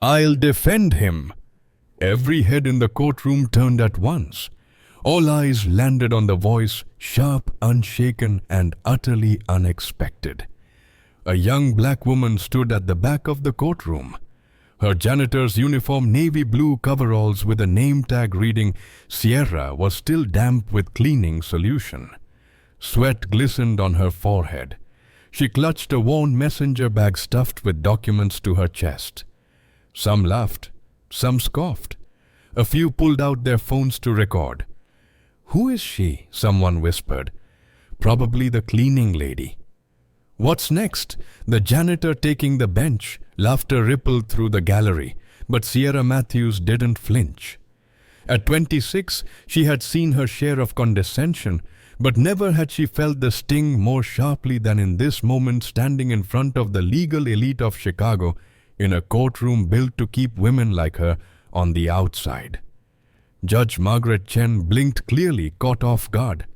I'll defend him. Every head in the courtroom turned at once. All eyes landed on the voice, sharp, unshaken, and utterly unexpected. A young black woman stood at the back of the courtroom. Her janitor's uniform navy blue coveralls with a name tag reading Sierra was still damp with cleaning solution. Sweat glistened on her forehead. She clutched a worn messenger bag stuffed with documents to her chest. Some laughed, some scoffed. A few pulled out their phones to record. "Who is she?" someone whispered. "Probably the cleaning lady." "What's next?" The janitor taking the bench. Laughter rippled through the gallery, but Sierra Matthews didn't flinch. At 26, she had seen her share of condescension, but never had she felt the sting more sharply than in this moment, standing in front of the legal elite of Chicago in a courtroom built to keep women like her on the outside. Judge Margaret Chen blinked clearly, caught off guard.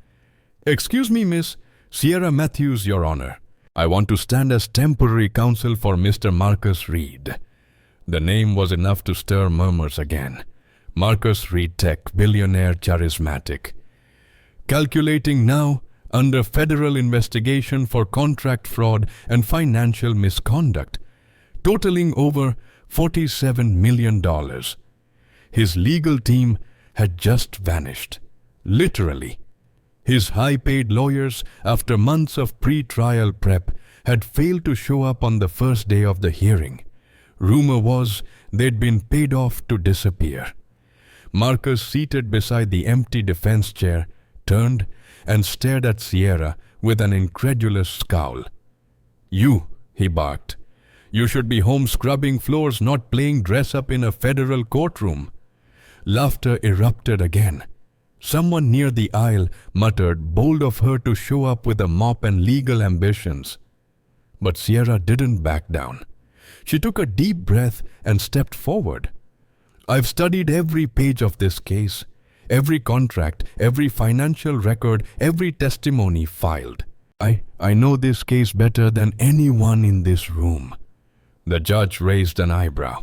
"Excuse me, Miss Sierra Matthews, Your Honor. I want to stand as temporary counsel for Mr. Marcus Reed." The name was enough to stir murmurs again. Marcus Reed Tech, billionaire charismatic. Calculating now, under federal investigation for contract fraud and financial misconduct, totaling over $47 million. His legal team had just vanished, literally. His high-paid lawyers, after months of pre-trial prep, had failed to show up on the first day of the hearing. Rumor was they'd been paid off to disappear. Marcus, seated beside the empty defense chair, turned and stared at Sierra with an incredulous scowl. "You," he barked. "You should be home scrubbing floors, not playing dress-up in a federal courtroom." Laughter erupted again. Someone near the aisle muttered, "Bold of her to show up with a mop and legal ambitions." But Sierra didn't back down. She took a deep breath and stepped forward. "I've studied every page of this case, every contract, every financial record, every testimony filed. I know this case better than anyone in this room." The judge raised an eyebrow.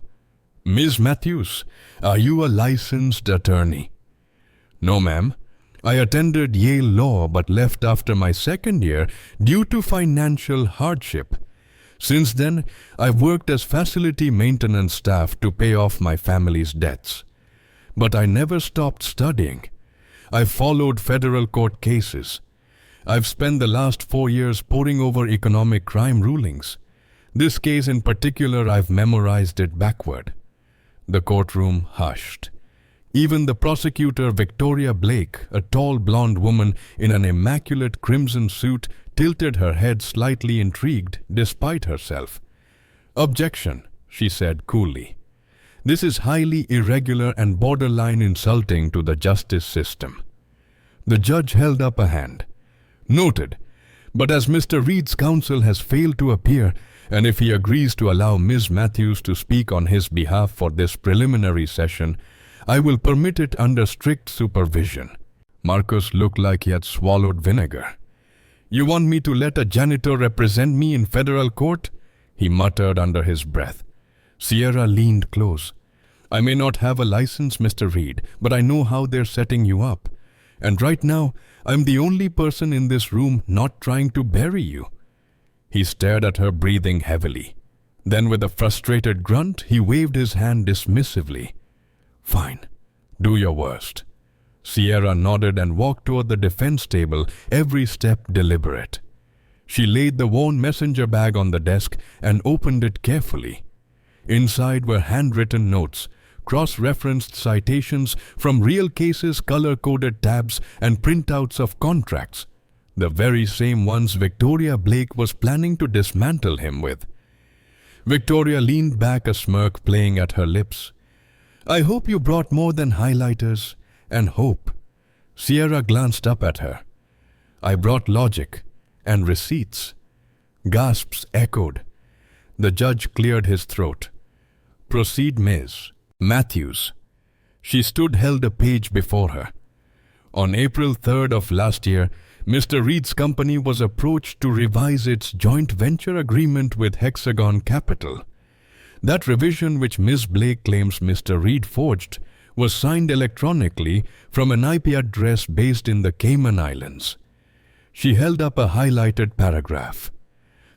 "Ms. Matthews, are you a licensed attorney?" "No, ma'am. I attended Yale Law but left after my second year due to financial hardship. Since then, I've worked as facility maintenance staff to pay off my family's debts. But I never stopped studying. I've followed federal court cases. I've spent the last 4 years poring over economic crime rulings. This case in particular, I've memorized it backward." The courtroom hushed. Even the prosecutor, Victoria Blake, a tall blonde woman in an immaculate crimson suit, tilted her head, slightly intrigued despite herself. "Objection," she said coolly. "This is highly irregular and borderline insulting to the justice system." The judge held up a hand. "Noted. But as Mr. Reed's counsel has failed to appear, and if he agrees to allow Ms. Matthews to speak on his behalf for this preliminary session, I will permit it under strict supervision." Marcus looked like he had swallowed vinegar. "You want me to let a janitor represent me in federal court?" he muttered under his breath. Sierra leaned close. "I may not have a license, Mr. Reed, but I know how they're setting you up. And right now, I'm the only person in this room not trying to bury you." He stared at her, breathing heavily. Then with a frustrated grunt, he waved his hand dismissively. "Fine. Do your worst." Sierra nodded and walked toward the defense table, every step deliberate. She laid the worn messenger bag on the desk and opened it carefully. Inside were handwritten notes, cross-referenced citations from real cases, color-coded tabs, and printouts of contracts, the very same ones Victoria Blake was planning to dismantle him with. Victoria leaned back, a smirk playing at her lips. "I hope you brought more than highlighters and hope." Sierra glanced up at her. "I brought logic and receipts." Gasps echoed. The judge cleared his throat. "Proceed, Ms. Matthews." She stood, held a page before her. "On April 3rd of last year, Mr. Reed's company was approached to revise its joint venture agreement with Hexagon Capital. That revision which Miss Blake claims Mr. Reed forged was signed electronically from an IP address based in the Cayman Islands. She held up a highlighted paragraph.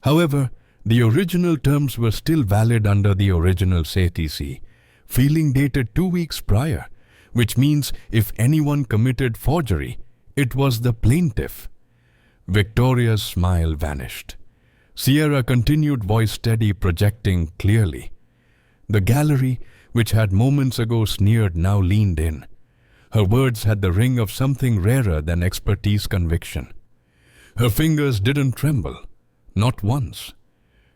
However, the original terms were still valid under the original CTC, filing dated 2 weeks prior, which means if anyone committed forgery, it was the plaintiff. Victoria's smile vanished. Sierra continued, voice steady, projecting clearly. The gallery, which had moments ago sneered, now leaned in. Her words had the ring of something rarer than expertise conviction. Her fingers didn't tremble, not once.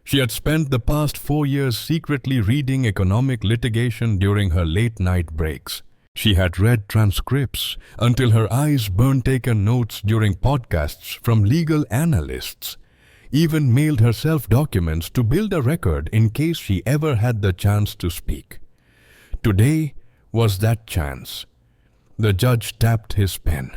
She had spent the past 4 years secretly reading economic litigation during her late-night breaks. She had read transcripts until her eyes burned, taken notes during podcasts from legal analysts, even mailed herself documents to build a record in case she ever had the chance to speak. Today was that chance. The judge tapped his pen.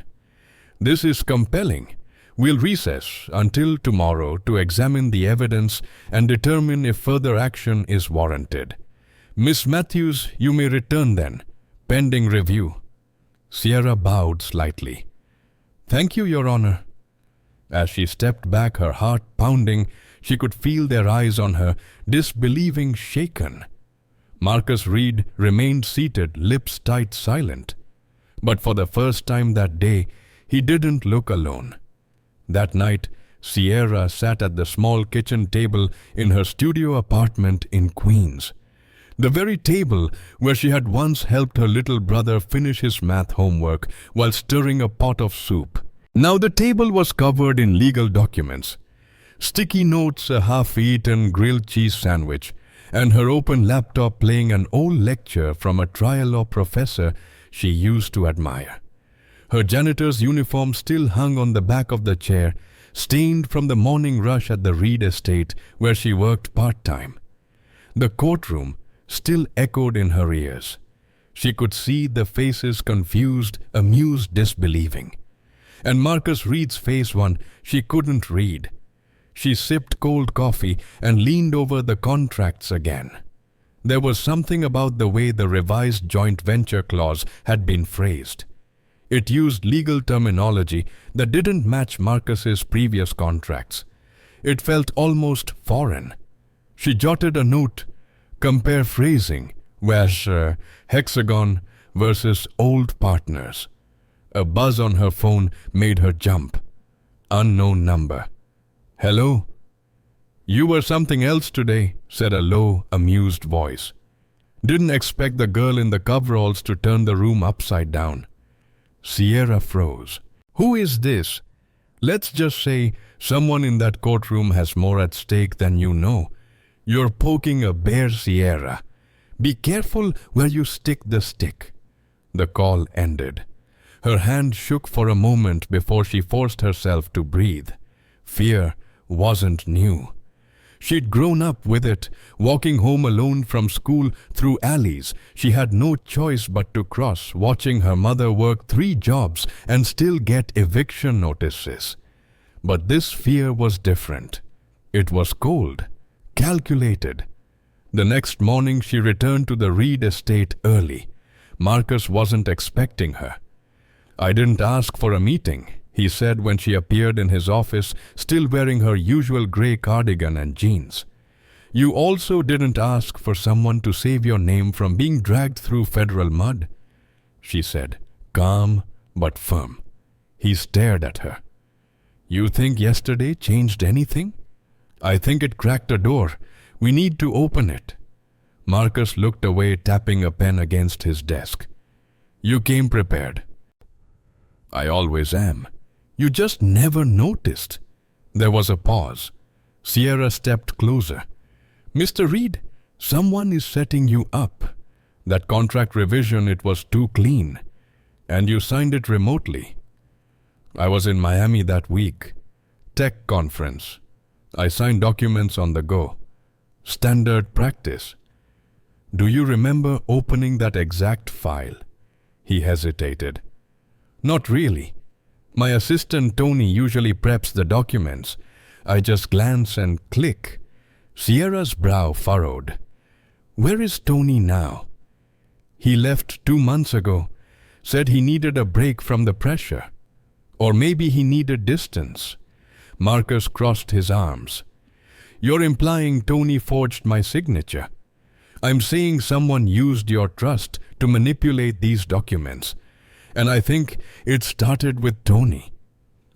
"This is compelling. We'll recess until tomorrow to examine the evidence and determine if further action is warranted. Miss Matthews, you may return then, pending review." Sierra bowed slightly. "Thank you, Your Honor." As she stepped back, her heart pounding, she could feel their eyes on her, disbelieving, shaken. Marcus Reed remained seated, lips tight, silent. But for the first time that day, he didn't look alone. That night, Sierra sat at the small kitchen table in her studio apartment in Queens. The very table where she had once helped her little brother finish his math homework while stirring a pot of soup. Now the table was covered in legal documents, sticky notes, a half-eaten grilled cheese sandwich, and her open laptop playing an old lecture from a trial law professor she used to admire. Her janitor's uniform still hung on the back of the chair, stained from the morning rush at the Reed estate where she worked part-time. The courtroom still echoed in her ears. She could see the faces, confused, amused, disbelieving. And Marcus Reed's face, one she couldn't read. She sipped cold coffee and leaned over the contracts again. There was something about the way the revised joint venture clause had been phrased. It used legal terminology that didn't match Marcus's previous contracts. It felt almost foreign. She jotted a note, compare phrasing, where's hexagon versus old partners. A buzz on her phone made her jump. Unknown number. "Hello?" "You were something else today," said a low, amused voice. "Didn't expect the girl in the coveralls to turn the room upside down." Sierra froze. "Who is this?" "Let's just say someone in that courtroom has more at stake than you know. You're poking a bear, Sierra. Be careful where you stick the stick." The call ended. Her hand shook for a moment before she forced herself to breathe. Fear wasn't new. She'd grown up with it, walking home alone from school through alleys she had no choice but to cross, watching her mother work 3 jobs and still get eviction notices. But this fear was different. It was cold, calculated. The next morning she returned to the Reed estate early. Marcus wasn't expecting her. "I didn't ask for a meeting," he said when she appeared in his office, still wearing her usual grey cardigan and jeans. "You also didn't ask for someone to save your name from being dragged through federal mud," she said, calm but firm. He stared at her. "You think yesterday changed anything?" "I think it cracked a door. We need to open it." Marcus looked away, tapping a pen against his desk. "You came prepared." "I always am. You just never noticed." There was a pause. Sierra stepped closer. "Mr. Reed, someone is setting you up. That contract revision, it was too clean. And you signed it remotely." "I was in Miami that week. Tech conference. I signed documents on the go. Standard practice." "Do you remember opening that exact file?" He hesitated. "Not really. My assistant Tony usually preps the documents. I just glance and click." Sierra's brow furrowed. Where is Tony now? He left 2 months ago, said he needed a break from the pressure. Or maybe he needed distance. Marcus crossed his arms. You're implying Tony forged my signature. I'm saying someone used your trust to manipulate these documents. And I think it started with Tony.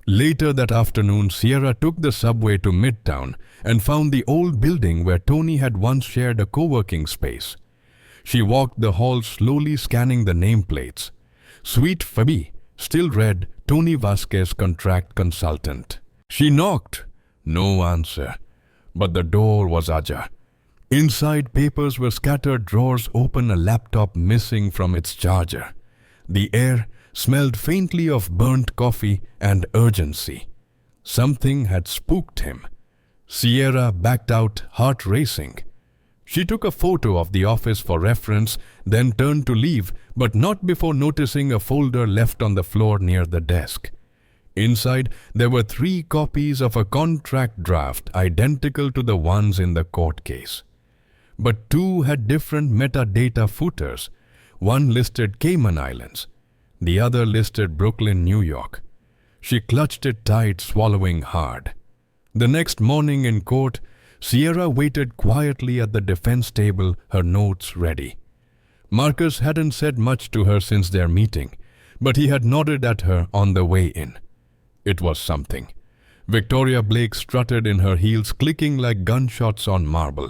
Later that afternoon, Sierra took the subway to Midtown and found the old building where Tony had once shared a co-working space. She walked the hall slowly scanning the nameplates. Suite Fabi still read Tony Vasquez Contract Consultant. She knocked. No answer. But the door was ajar. Inside, papers were scattered, drawers open, a laptop missing from its charger. The air smelled faintly of burnt coffee and urgency. Something had spooked him. Sierra backed out, heart racing. She took a photo of the office for reference, then turned to leave, but not before noticing a folder left on the floor near the desk. Inside, there were 3 copies of a contract draft identical to the ones in the court case. But 2 had different metadata footers. One listed Cayman Islands. The other listed Brooklyn, New York. She clutched it tight, swallowing hard. The next morning in court, Sierra waited quietly at the defense table, her notes ready. Marcus hadn't said much to her since their meeting, but he had nodded at her on the way in. It was something. Victoria Blake strutted in her heels, clicking like gunshots on marble.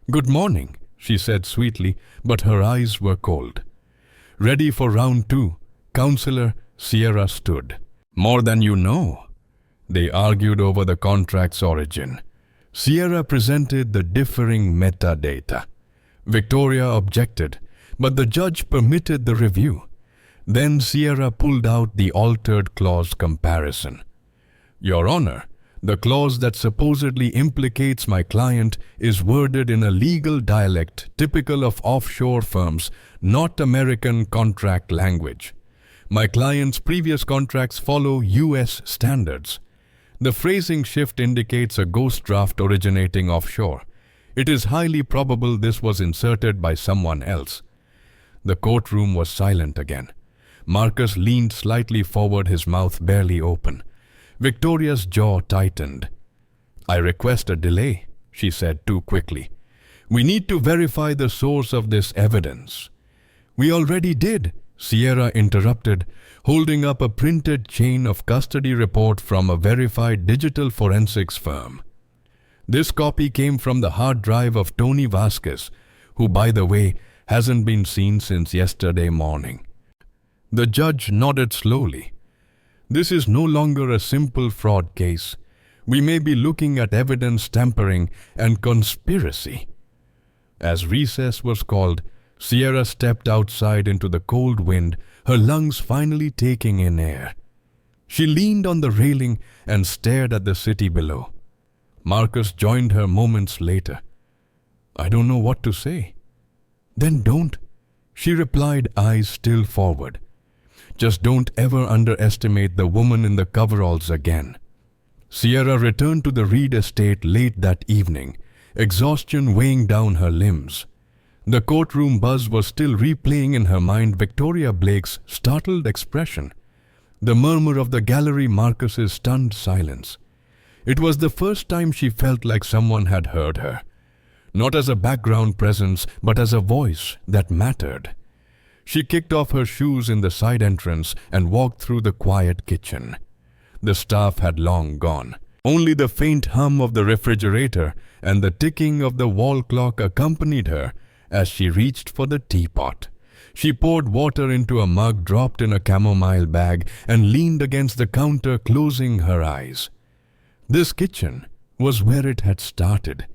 "Good morning," she said sweetly, but her eyes were cold. Ready for round 2, Counselor, Sierra stood. "More than you know." They argued over the contract's origin. Sierra presented the differing metadata. Victoria objected, but the judge permitted the review. Then Sierra pulled out the altered clause comparison. "Your Honor, the clause that supposedly implicates my client is worded in a legal dialect typical of offshore firms, not American contract language. My client's previous contracts follow U.S. standards. The phrasing shift indicates a ghost draft originating offshore. It is highly probable this was inserted by someone else." The courtroom was silent again. Marcus leaned slightly forward, his mouth barely open. Victoria's jaw tightened. "I request a delay," she said too quickly. "We need to verify the source of this evidence." "We already did," Sierra interrupted, holding up a printed chain of custody report from a verified digital forensics firm. This copy came from the hard drive of Tony Vasquez, who, by the way, hasn't been seen since yesterday morning. The judge nodded slowly. "This is no longer a simple fraud case. We may be looking at evidence tampering and conspiracy." As recess was called, Sierra stepped outside into the cold wind, her lungs finally taking in air. She leaned on the railing and stared at the city below. Marcus joined her moments later. "I don't know what to say." "Then don't," she replied, eyes still forward. "Just don't ever underestimate the woman in the coveralls again." Sierra returned to the Reed estate late that evening, exhaustion weighing down her limbs. The courtroom buzz was still replaying in her mind Victoria Blake's startled expression, the murmur of the gallery, Marcus's stunned silence. It was the first time she felt like someone had heard her, not as a background presence, but as a voice that mattered. She kicked off her shoes in the side entrance and walked through the quiet kitchen. The staff had long gone. Only the faint hum of the refrigerator and the ticking of the wall clock accompanied her as she reached for the teapot. She poured water into a mug dropped in a chamomile bag and leaned against the counter, closing her eyes. This kitchen was where it had started.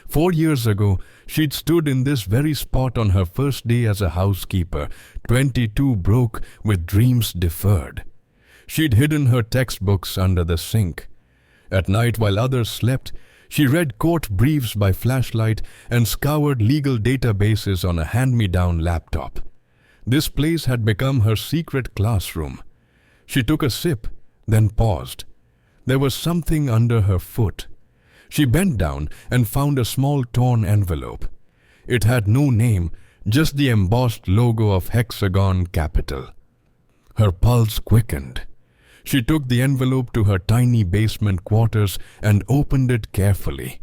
4 years ago, she'd stood in this very spot on her first day as a housekeeper, 22, broke with dreams deferred. She'd hidden her textbooks under the sink. At night, while others slept, she read court briefs by flashlight and scoured legal databases on a hand-me-down laptop. This place had become her secret classroom. She took a sip, then paused. There was something under her foot. She bent down and found a small torn envelope. It had no name, just the embossed logo of Hexagon Capital. Her pulse quickened. She took the envelope to her tiny basement quarters and opened it carefully.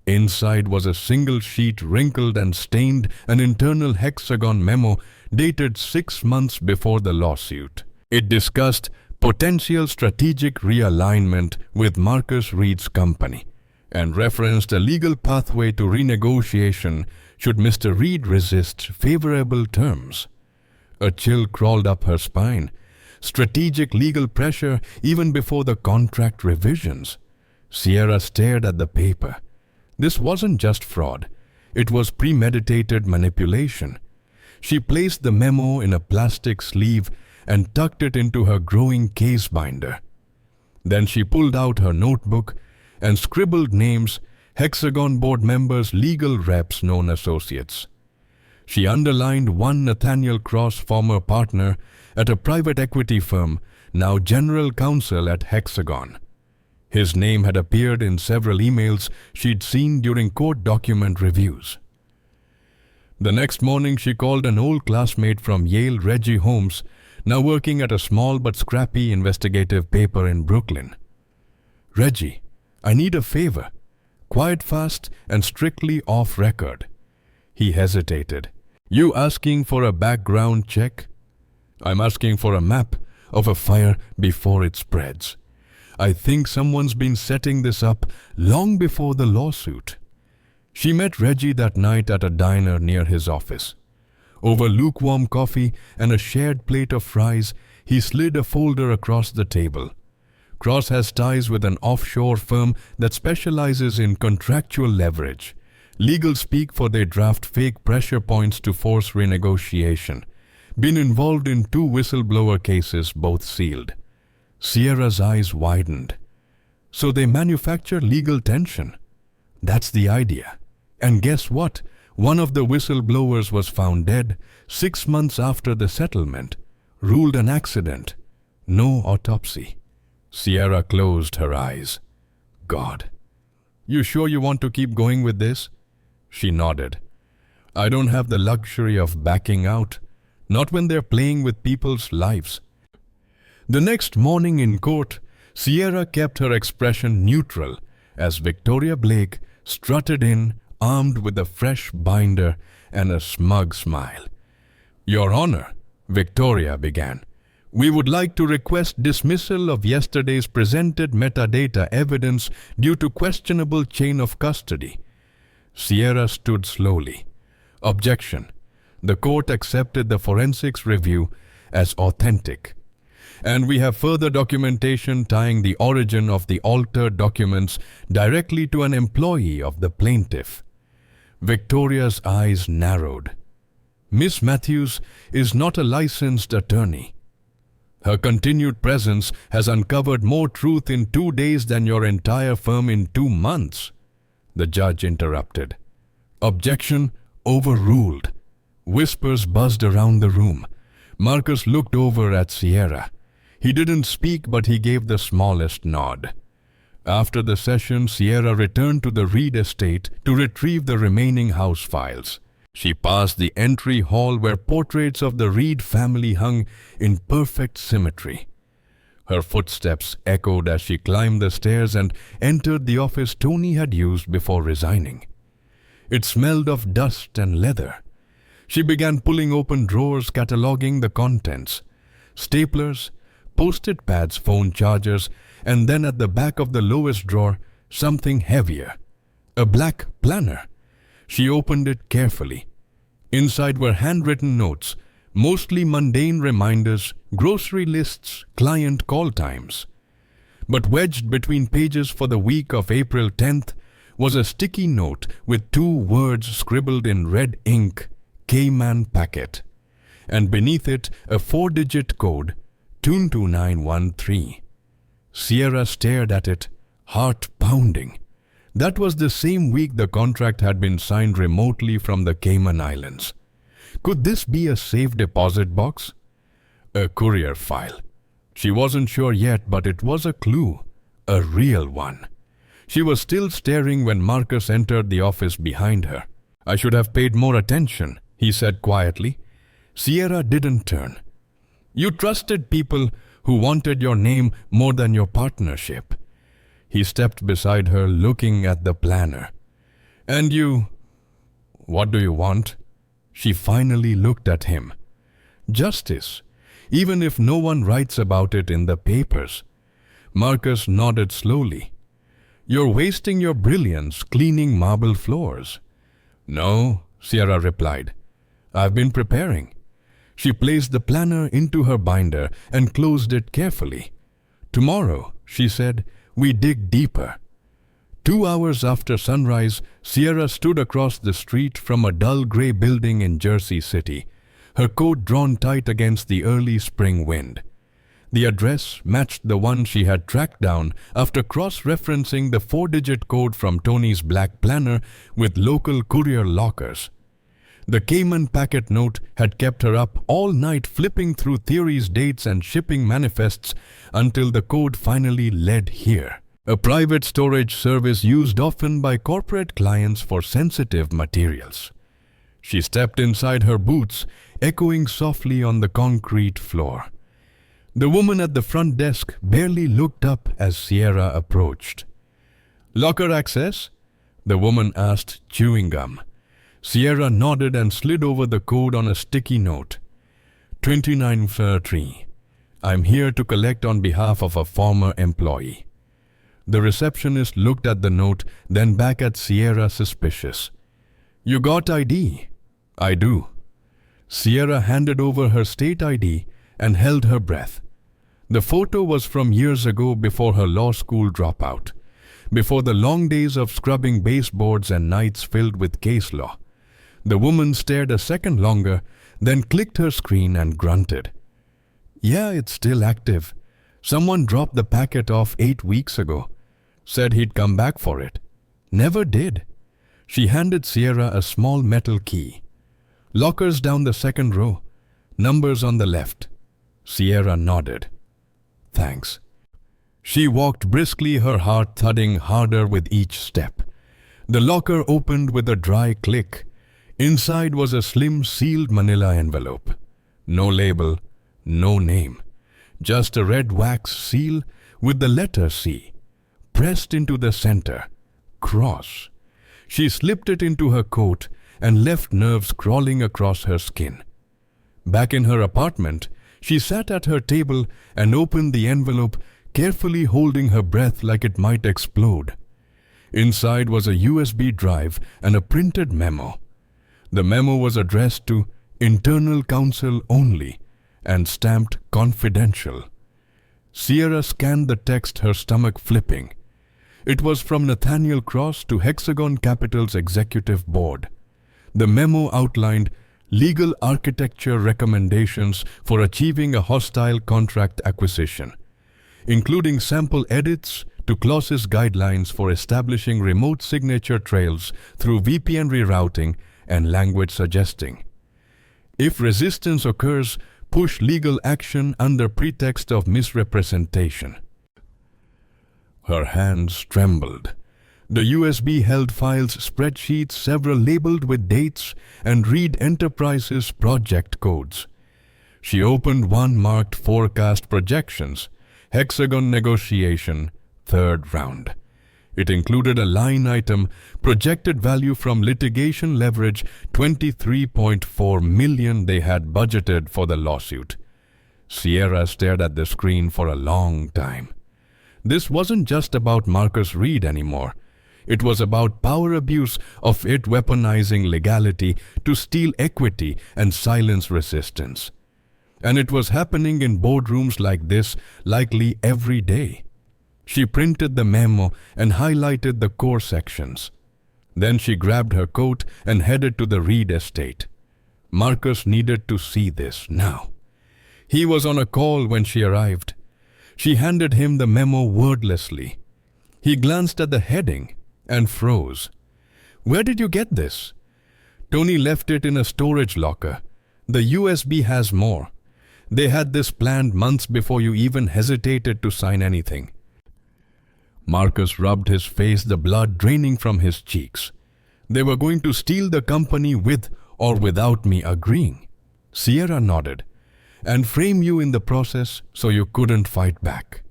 Inside was a single sheet, wrinkled and stained, an internal Hexagon memo dated 6 months before the lawsuit. It discussed potential strategic realignment with Marcus Reed's company and referenced a legal pathway to renegotiation should Mr. Reed resist favorable terms. A chill crawled up her spine. Strategic legal pressure even before the contract revisions. Sierra stared at the paper. This wasn't just fraud. It was premeditated manipulation. She placed the memo in a plastic sleeve and tucked it into her growing case binder. Then she pulled out her notebook and scribbled names, Hexagon board members, legal reps, known associates. She underlined one Nathaniel Cross, former partner at a private equity firm, now general counsel at Hexagon. His name had appeared in several emails she'd seen during court document reviews. The next morning she called an old classmate from Yale, Reggie Holmes, now working at a small but scrappy investigative paper in Brooklyn. "Reggie, I need a favor. Quiet, fast, and strictly off record." He hesitated. "You asking for a background check?" "I'm asking for a map of a fire before it spreads. I think someone's been setting this up long before the lawsuit." She met Reggie that night at a diner near his office. Over lukewarm coffee and a shared plate of fries, he slid a folder across the table. Cross has ties with an offshore firm that specializes in contractual leverage. Legal speak for they draft fake pressure points to force renegotiation. Been involved in 2 whistleblower cases, both sealed. Sierra's eyes widened. So they manufacture legal tension. That's the idea. And guess what? One of the whistleblowers was found dead 6 months after the settlement. Ruled an accident. No autopsy. Sierra closed her eyes. God. "You sure you want to keep going with this?" She nodded. "I don't have the luxury of backing out. Not when they're playing with people's lives." The next morning in court, Sierra kept her expression neutral as Victoria Blake strutted in, armed with a fresh binder and a smug smile. "Your Honor," Victoria began, "we would like to request dismissal of yesterday's presented metadata evidence due to questionable chain of custody." Sierra stood slowly. "Objection. The court accepted the forensics review as authentic. And we have further documentation tying the origin of the altered documents directly to an employee of the plaintiff." Victoria's eyes narrowed. "Miss Matthews is not a licensed attorney. Her continued presence has uncovered more truth in 2 days than your entire firm in 2 months." The judge interrupted. "Objection overruled." Whispers buzzed around the room. Marcus looked over at Sierra. He didn't speak, but he gave the smallest nod. After the session, Sierra returned to the Reed estate to retrieve the remaining house files. She passed the entry hall where portraits of the Reed family hung in perfect symmetry. Her footsteps echoed as she climbed the stairs and entered the office Tony had used before resigning. It smelled of dust and leather. She began pulling open drawers, cataloging the contents. Staplers, post-it pads, phone chargers, and then at the back of the lowest drawer, something heavier. A black planner. She opened it carefully. Inside were handwritten notes, mostly mundane reminders, grocery lists, client call times. But wedged between pages for the week of April 10th was a sticky note with 2 words scribbled in red ink, Cayman Packet, and beneath it a 4-digit code, 22913. Sierra stared at it, heart pounding. That was the same week the contract had been signed remotely from the Cayman Islands. Could this be a safe deposit box? A courier file. She wasn't sure yet, but it was a clue, a real one. She was still staring when Marcus entered the office behind her. I should have paid more attention, he said quietly. Sierra didn't turn. You trusted people who wanted your name more than your partnership. He stepped beside her, looking at the planner. And you... What do you want? She finally looked at him. Justice, even if no one writes about it in the papers. Marcus nodded slowly. You're wasting your brilliance cleaning marble floors. No, Sierra replied. I've been preparing. She placed the planner into her binder and closed it carefully. Tomorrow, she said, we dig deeper. 2 hours after sunrise, Sierra stood across the street from a dull grey building in Jersey City, her coat drawn tight against the early spring wind. The address matched the one she had tracked down after cross-referencing the 4-digit code from Tony's black planner with local courier lockers. The Cayman packet note had kept her up all night flipping through theories, dates and shipping manifests until the code finally led here. A private storage service used often by corporate clients for sensitive materials. She stepped inside her boots, echoing softly on the concrete floor. The woman at the front desk barely looked up as Sierra approached. Locker access? The woman asked, chewing gum. Sierra nodded and slid over the code on a sticky note. 29-3. I'm here to collect on behalf of a former employee. The receptionist looked at the note, then back at Sierra, suspicious. You got ID? I do. Sierra handed over her state ID and held her breath. The photo was from years ago, before her law school dropout, before the long days of scrubbing baseboards and nights filled with case law. The woman stared a second longer, then clicked her screen and grunted. Yeah, it's still active. Someone dropped the packet off 8 weeks ago. Said he'd come back for it. Never did. She handed Sierra a small metal key. Lockers down the second row. Numbers on the left. Sierra nodded. Thanks. She walked briskly, her heart thudding harder with each step. The locker opened with a dry click. Inside was a slim sealed manila envelope. No label, no name. Just a red wax seal with the letter C, pressed into the center. Cross. She slipped it into her coat and left nerves crawling across her skin. Back in her apartment, she sat at her table and opened the envelope, carefully holding her breath like it might explode. Inside was a USB drive and a printed memo. The memo was addressed to Internal Counsel only and stamped confidential. Sierra scanned the text, her stomach flipping. It was from Nathaniel Cross to Hexagon Capital's executive board. The memo outlined legal architecture recommendations for achieving a hostile contract acquisition, including sample edits to clauses, guidelines for establishing remote signature trails through VPN rerouting and language suggesting. If resistance occurs, push legal action under pretext of misrepresentation. Her hands trembled. The USB held files, spreadsheets, several labeled with dates, and Reed Enterprises project codes. She opened one marked Forecast Projections, Hexagon Negotiation, 3rd round. It included a line item, projected value from litigation leverage, $23.4 million they had budgeted for the lawsuit. Sierra stared at the screen for a long time. This wasn't just about Marcus Reed anymore. It was about power abuse of it weaponizing legality to steal equity and silence resistance. And it was happening in boardrooms like this likely every day. She printed the memo and highlighted the core sections. Then she grabbed her coat and headed to the Reed estate. Marcus needed to see this now. He was on a call when she arrived. She handed him the memo wordlessly. He glanced at the heading and froze. Where did you get this? Tony left it in a storage locker. The USB has more. They had this planned months before you even hesitated to sign anything. Marcus rubbed his face, the blood draining from his cheeks. They were going to steal the company with or without me agreeing. Sierra nodded. And frame you in the process so you couldn't fight back.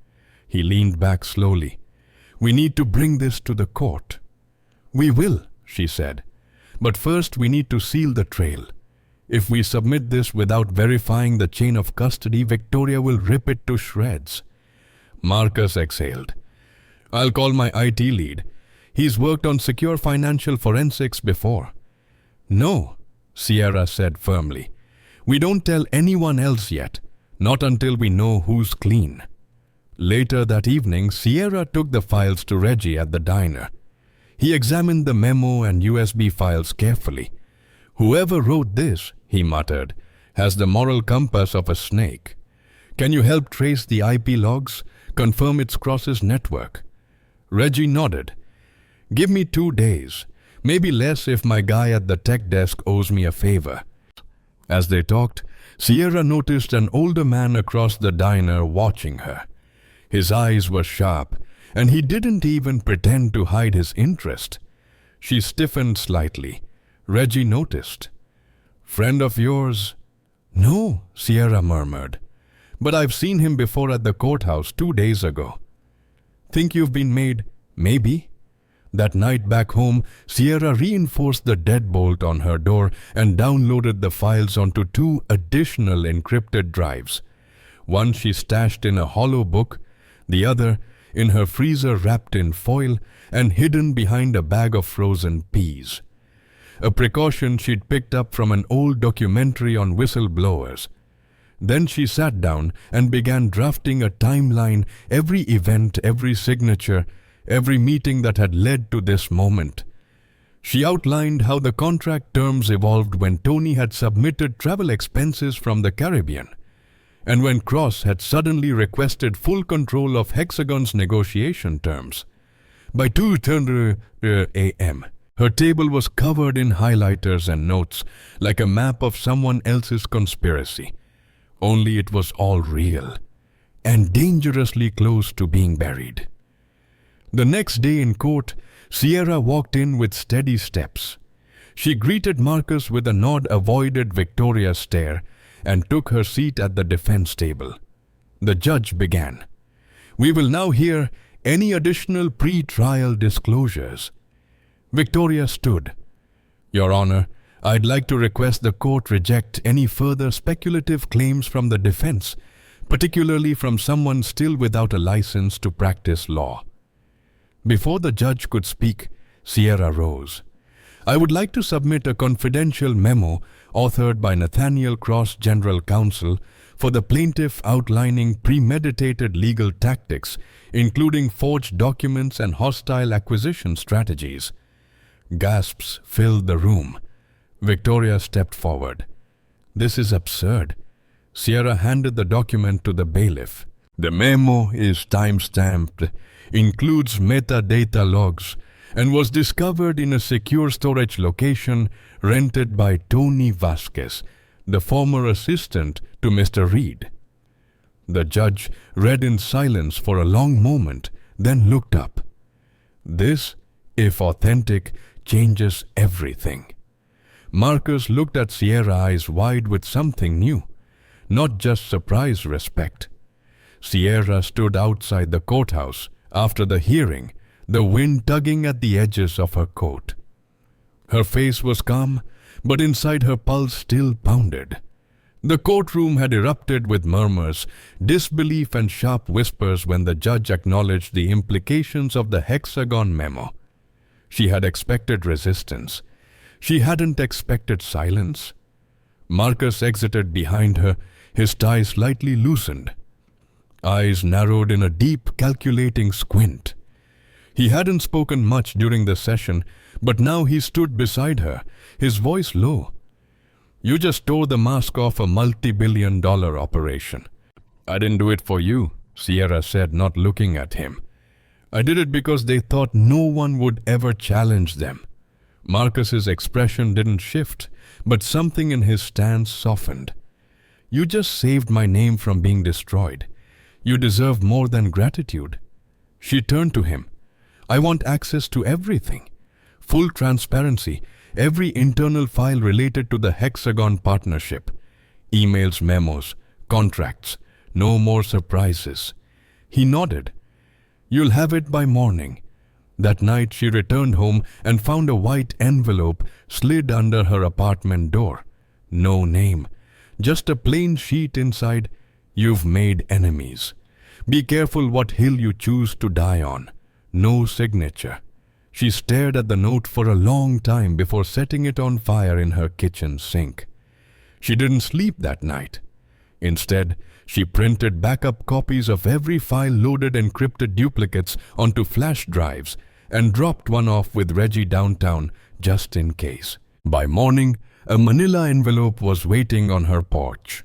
He leaned back slowly. We need to bring this to the court. We will, she said. But first we need to seal the trail. If we submit this without verifying the chain of custody, Victoria will rip it to shreds. Marcus exhaled. I'll call my IT lead. He's worked on secure financial forensics before. No, Sierra said firmly. We don't tell anyone else yet, not until we know who's clean. Later that evening, Sierra took the files to Reggie at the diner. He examined the memo and USB files carefully. Whoever wrote this, he muttered, has the moral compass of a snake. Can you help trace the IP logs, confirm it's Cross's network? Reggie nodded. Give me 2 days, maybe less if my guy at the tech desk owes me a favor. As they talked, Sierra noticed an older man across the diner watching her. His eyes were sharp, and he didn't even pretend to hide his interest. She stiffened slightly. Reggie noticed. Friend of yours? No, Sierra murmured. But I've seen him before at the courthouse 2 days ago. Think you've been made? Maybe. That night back home, Sierra reinforced the deadbolt on her door and downloaded the files onto 2 additional encrypted drives. One she stashed in a hollow book, the other in her freezer wrapped in foil and hidden behind a bag of frozen peas. A precaution she'd picked up from an old documentary on whistleblowers. Then she sat down and began drafting a timeline, every event, every signature, every meeting that had led to this moment. She outlined how the contract terms evolved when Tony had submitted travel expenses from the Caribbean, and when Cross had suddenly requested full control of Hexagon's negotiation terms. By 2:30 a.m., her table was covered in highlighters and notes, like a map of someone else's conspiracy. Only it was all real, and dangerously close to being buried. The next day in court, Sierra walked in with steady steps. She greeted Marcus with a nod, avoided Victoria's stare, and took her seat at the defense table. The judge began. We will now hear any additional pre-trial disclosures. Victoria stood. Your Honor, I'd like to request the court reject any further speculative claims from the defense, particularly from someone still without a license to practice law. Before the judge could speak, Sierra rose. I would like to submit a confidential memo authored by Nathaniel Cross, General Counsel, for the plaintiff outlining premeditated legal tactics, including forged documents and hostile acquisition strategies. Gasps filled the room. Victoria stepped forward. This is absurd. Sierra handed the document to the bailiff. The memo is time-stamped, includes metadata logs, and was discovered in a secure storage location rented by Tony Vasquez, the former assistant to Mr. Reed. The judge read in silence for a long moment, then looked up. This, if authentic, changes everything. Marcus looked at Sierra, eyes wide with something new, not just surprised respect. Sierra stood outside the courthouse after the hearing, the wind tugging at the edges of her coat. Her face was calm, but inside her pulse still pounded. The courtroom had erupted with murmurs, disbelief and sharp whispers when the judge acknowledged the implications of the Hexagon memo. She had expected resistance. She hadn't expected silence. Marcus exited behind her, his tie slightly loosened. Eyes narrowed in a deep, calculating squint. He hadn't spoken much during the session, but now he stood beside her, his voice low. You just tore the mask off a multi-billion-dollar operation. I didn't do it for you, Sierra said, not looking at him. I did it because they thought no one would ever challenge them. Marcus's expression didn't shift, but something in his stance softened. You just saved my name from being destroyed. You deserve more than gratitude. She turned to him. I want access to everything. full transparency, every internal file related to the Hexagon partnership. Emails, memos, contracts, no more surprises. He nodded. You'll have it by morning. That night she returned home and found a white envelope slid under her apartment door. No name, just a plain sheet inside. You've made enemies. Be careful what hill you choose to die on. No signature. She stared at the note for a long time before setting it on fire in her kitchen sink. She didn't sleep that night. Instead, she printed backup copies of every file, loaded encrypted duplicates onto flash drives, and dropped one off with Reggie downtown just in case. By morning, a manila envelope was waiting on her porch.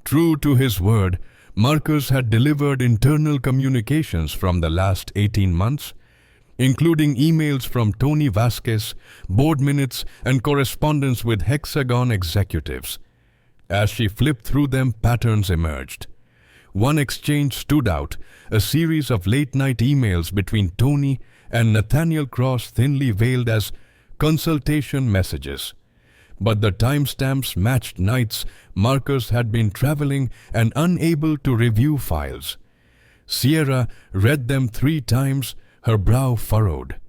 True to his word, Marcus had delivered internal communications from the last 18 months, including emails from Tony Vasquez, board minutes, and correspondence with Hexagon executives. As she flipped through them, patterns emerged. One exchange stood out, a series of late-night emails between Tony and Nathaniel Cross, thinly veiled as consultation messages. But the timestamps matched nights Marcus had been traveling and unable to review files. Sierra read them 3 times, her brow furrowed.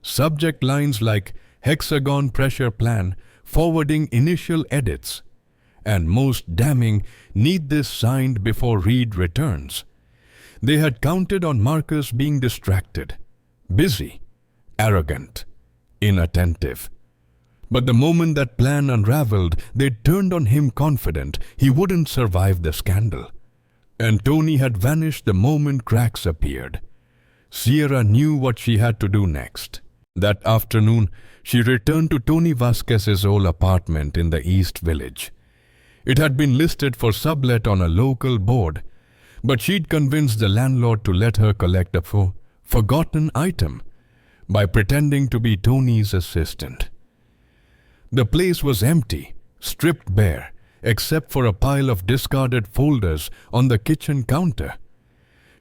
Subject lines like Hexagon pressure plan, forwarding initial edits. And most damning, need this signed before Reed returns. They had counted on Marcus being distracted, busy, arrogant, inattentive. But the moment that plan unraveled, they turned on him confident he wouldn't survive the scandal. And Tony had vanished the moment cracks appeared. Sierra knew what she had to do next. That afternoon, she returned to Tony Vasquez's old apartment in the East Village. It had been listed for sublet on a local board, but she'd convinced the landlord to let her collect a forgotten item by pretending to be Tony's assistant. The place was empty, stripped bare, except for a pile of discarded folders on the kitchen counter.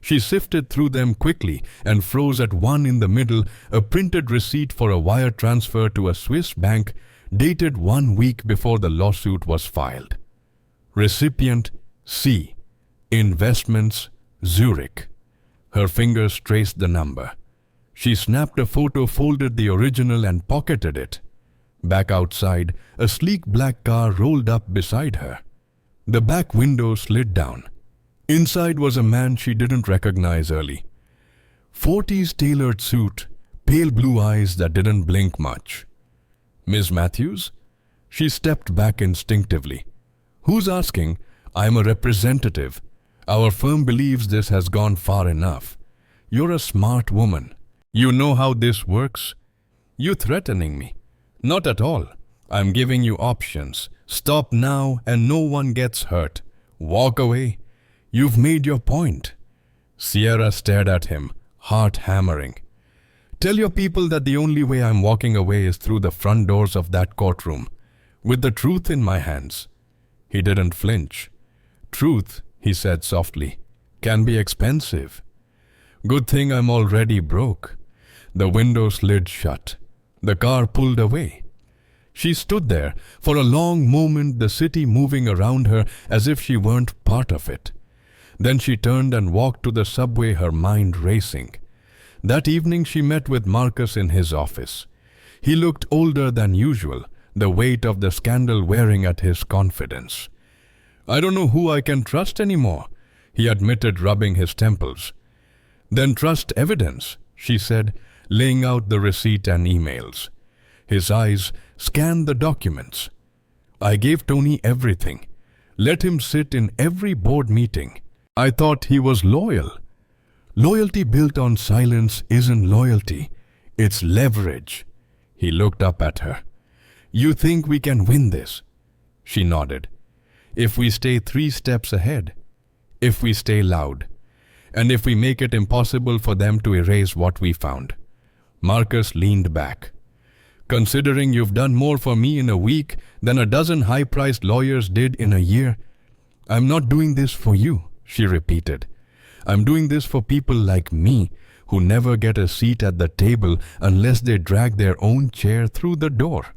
She sifted through them quickly and froze at one in the middle, a printed receipt for a wire transfer to a Swiss bank dated 1 week before the lawsuit was filed. Recipient C. Investments, Zurich. Her fingers traced the number. She snapped a photo, folded the original, and pocketed it. Back outside, a sleek black car rolled up beside her. The back window slid down. Inside was a man she didn't recognize early. 40s tailored suit, pale blue eyes that didn't blink much. Miss Matthews? She stepped back instinctively. Who's asking? I'm a representative. Our firm believes this has gone far enough. You're a smart woman. You know how this works? You threatening me? Not at all. I'm giving you options. Stop now and no one gets hurt. Walk away. You've made your point. Sierra stared at him, heart hammering. Tell your people that the only way I'm walking away is through the front doors of that courtroom, with the truth in my hands. He didn't flinch. Truth, he said softly, can be expensive. Good thing I'm already broke. The window slid shut. The car pulled away. She stood there for a long moment, the city moving around her as if she weren't part of it. Then she turned and walked to the subway, her mind racing. That evening she met with Marcus in his office. He looked older than usual, the weight of the scandal wearing at his confidence. I don't know who I can trust anymore, he admitted, rubbing his temples. Then trust evidence, she said, laying out the receipt and emails. His eyes scanned the documents. I gave Tony everything. Let him sit in every board meeting. I thought he was loyal. Loyalty built on silence isn't loyalty. It's leverage. He looked up at her. You think we can win this? She nodded. If we stay 3 steps ahead. If we stay loud. And if we make it impossible for them to erase what we found. Marcus leaned back. Considering you've done more for me in a week than a dozen high-priced lawyers did in a year, I'm not doing this for you, she repeated. I'm doing this for people like me who never get a seat at the table unless they drag their own chair through the door.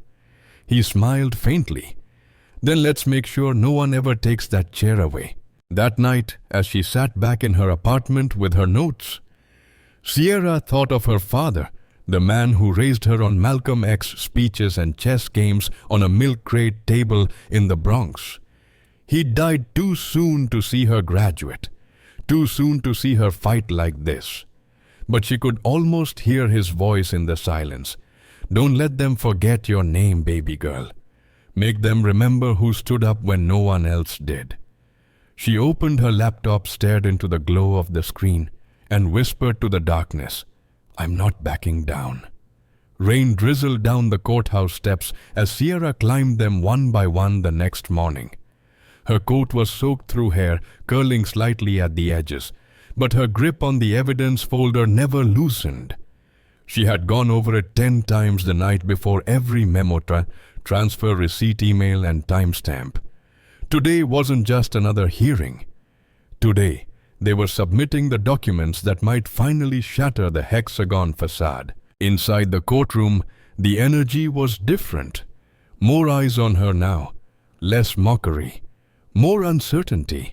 He smiled faintly. Then let's make sure no one ever takes that chair away. That night, as she sat back in her apartment with her notes, Sierra thought of her father, the man who raised her on Malcolm X speeches and chess games on a milk crate table in the Bronx. He died too soon to see her graduate, too soon to see her fight like this. But she could almost hear his voice in the silence. Don't let them forget your name, baby girl. Make them remember who stood up when no one else did. She opened her laptop, stared into the glow of the screen, and whispered to the darkness, I'm not backing down. Rain drizzled down the courthouse steps as Sierra climbed them one by one the next morning. Her coat was soaked through hair, curling slightly at the edges, but her grip on the evidence folder never loosened. She had gone over it 10 times the night before every memo, transfer receipt email and timestamp. Today wasn't just another hearing. Today, they were submitting the documents that might finally shatter the hexagon facade. Inside the courtroom, the energy was different. More eyes on her now, less mockery, more uncertainty.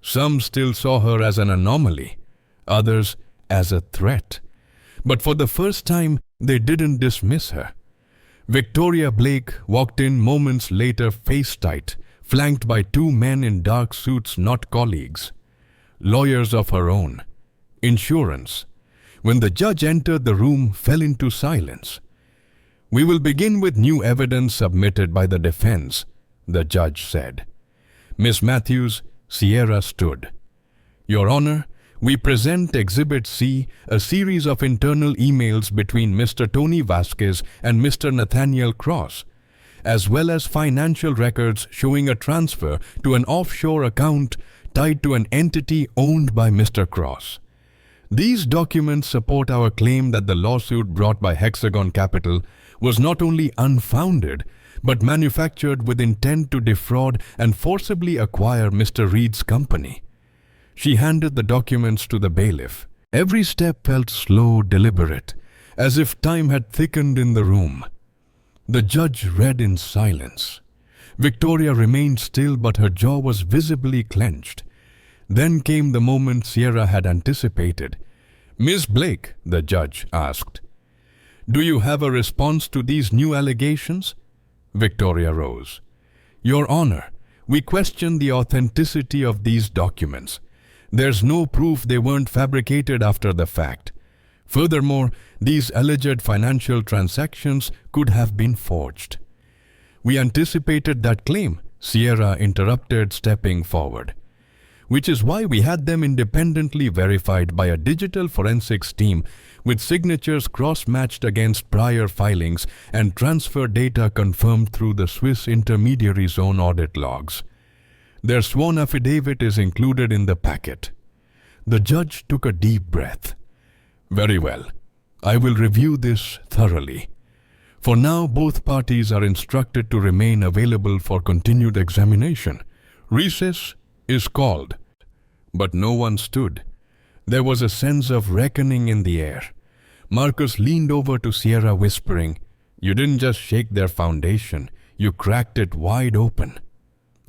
Some still saw her as an anomaly, others as a threat. But for the first time, they didn't dismiss her. Victoria Blake walked in moments later, face tight, flanked by 2 men in dark suits, not colleagues. Lawyers of her own. Insurance. When the judge entered, the room fell into silence. We will begin with new evidence submitted by the defense, the judge said. Miss Matthews, Sierra stood. Your Honor, we present Exhibit C, a series of internal emails between Mr. Tony Vasquez and Mr. Nathaniel Cross, as well as financial records showing a transfer to an offshore account tied to an entity owned by Mr. Cross. These documents support our claim that the lawsuit brought by Hexagon Capital was not only unfounded, but manufactured with intent to defraud and forcibly acquire Mr. Reed's company. She handed the documents to the bailiff. Every step felt slow, deliberate, as if time had thickened in the room. The judge read in silence. Victoria remained still, but her jaw was visibly clenched. Then came the moment Sierra had anticipated. Miss Blake, the judge asked, do you have a response to these new allegations? Victoria rose. Your Honor, we question the authenticity of these documents. There's no proof they weren't fabricated after the fact. Furthermore, these alleged financial transactions could have been forged. We anticipated that claim, Sierra interrupted, stepping forward, which is why we had them independently verified by a digital forensics team with signatures cross-matched against prior filings and transfer data confirmed through the Swiss intermediary zone audit logs. Their sworn affidavit is included in the packet. The judge took a deep breath. Very well. I will review this thoroughly. For now, both parties are instructed to remain available for continued examination. Recess is called. But no one stood. There was a sense of reckoning in the air. Marcus leaned over to Sierra, whispering, You didn't just shake their foundation, you cracked it wide open.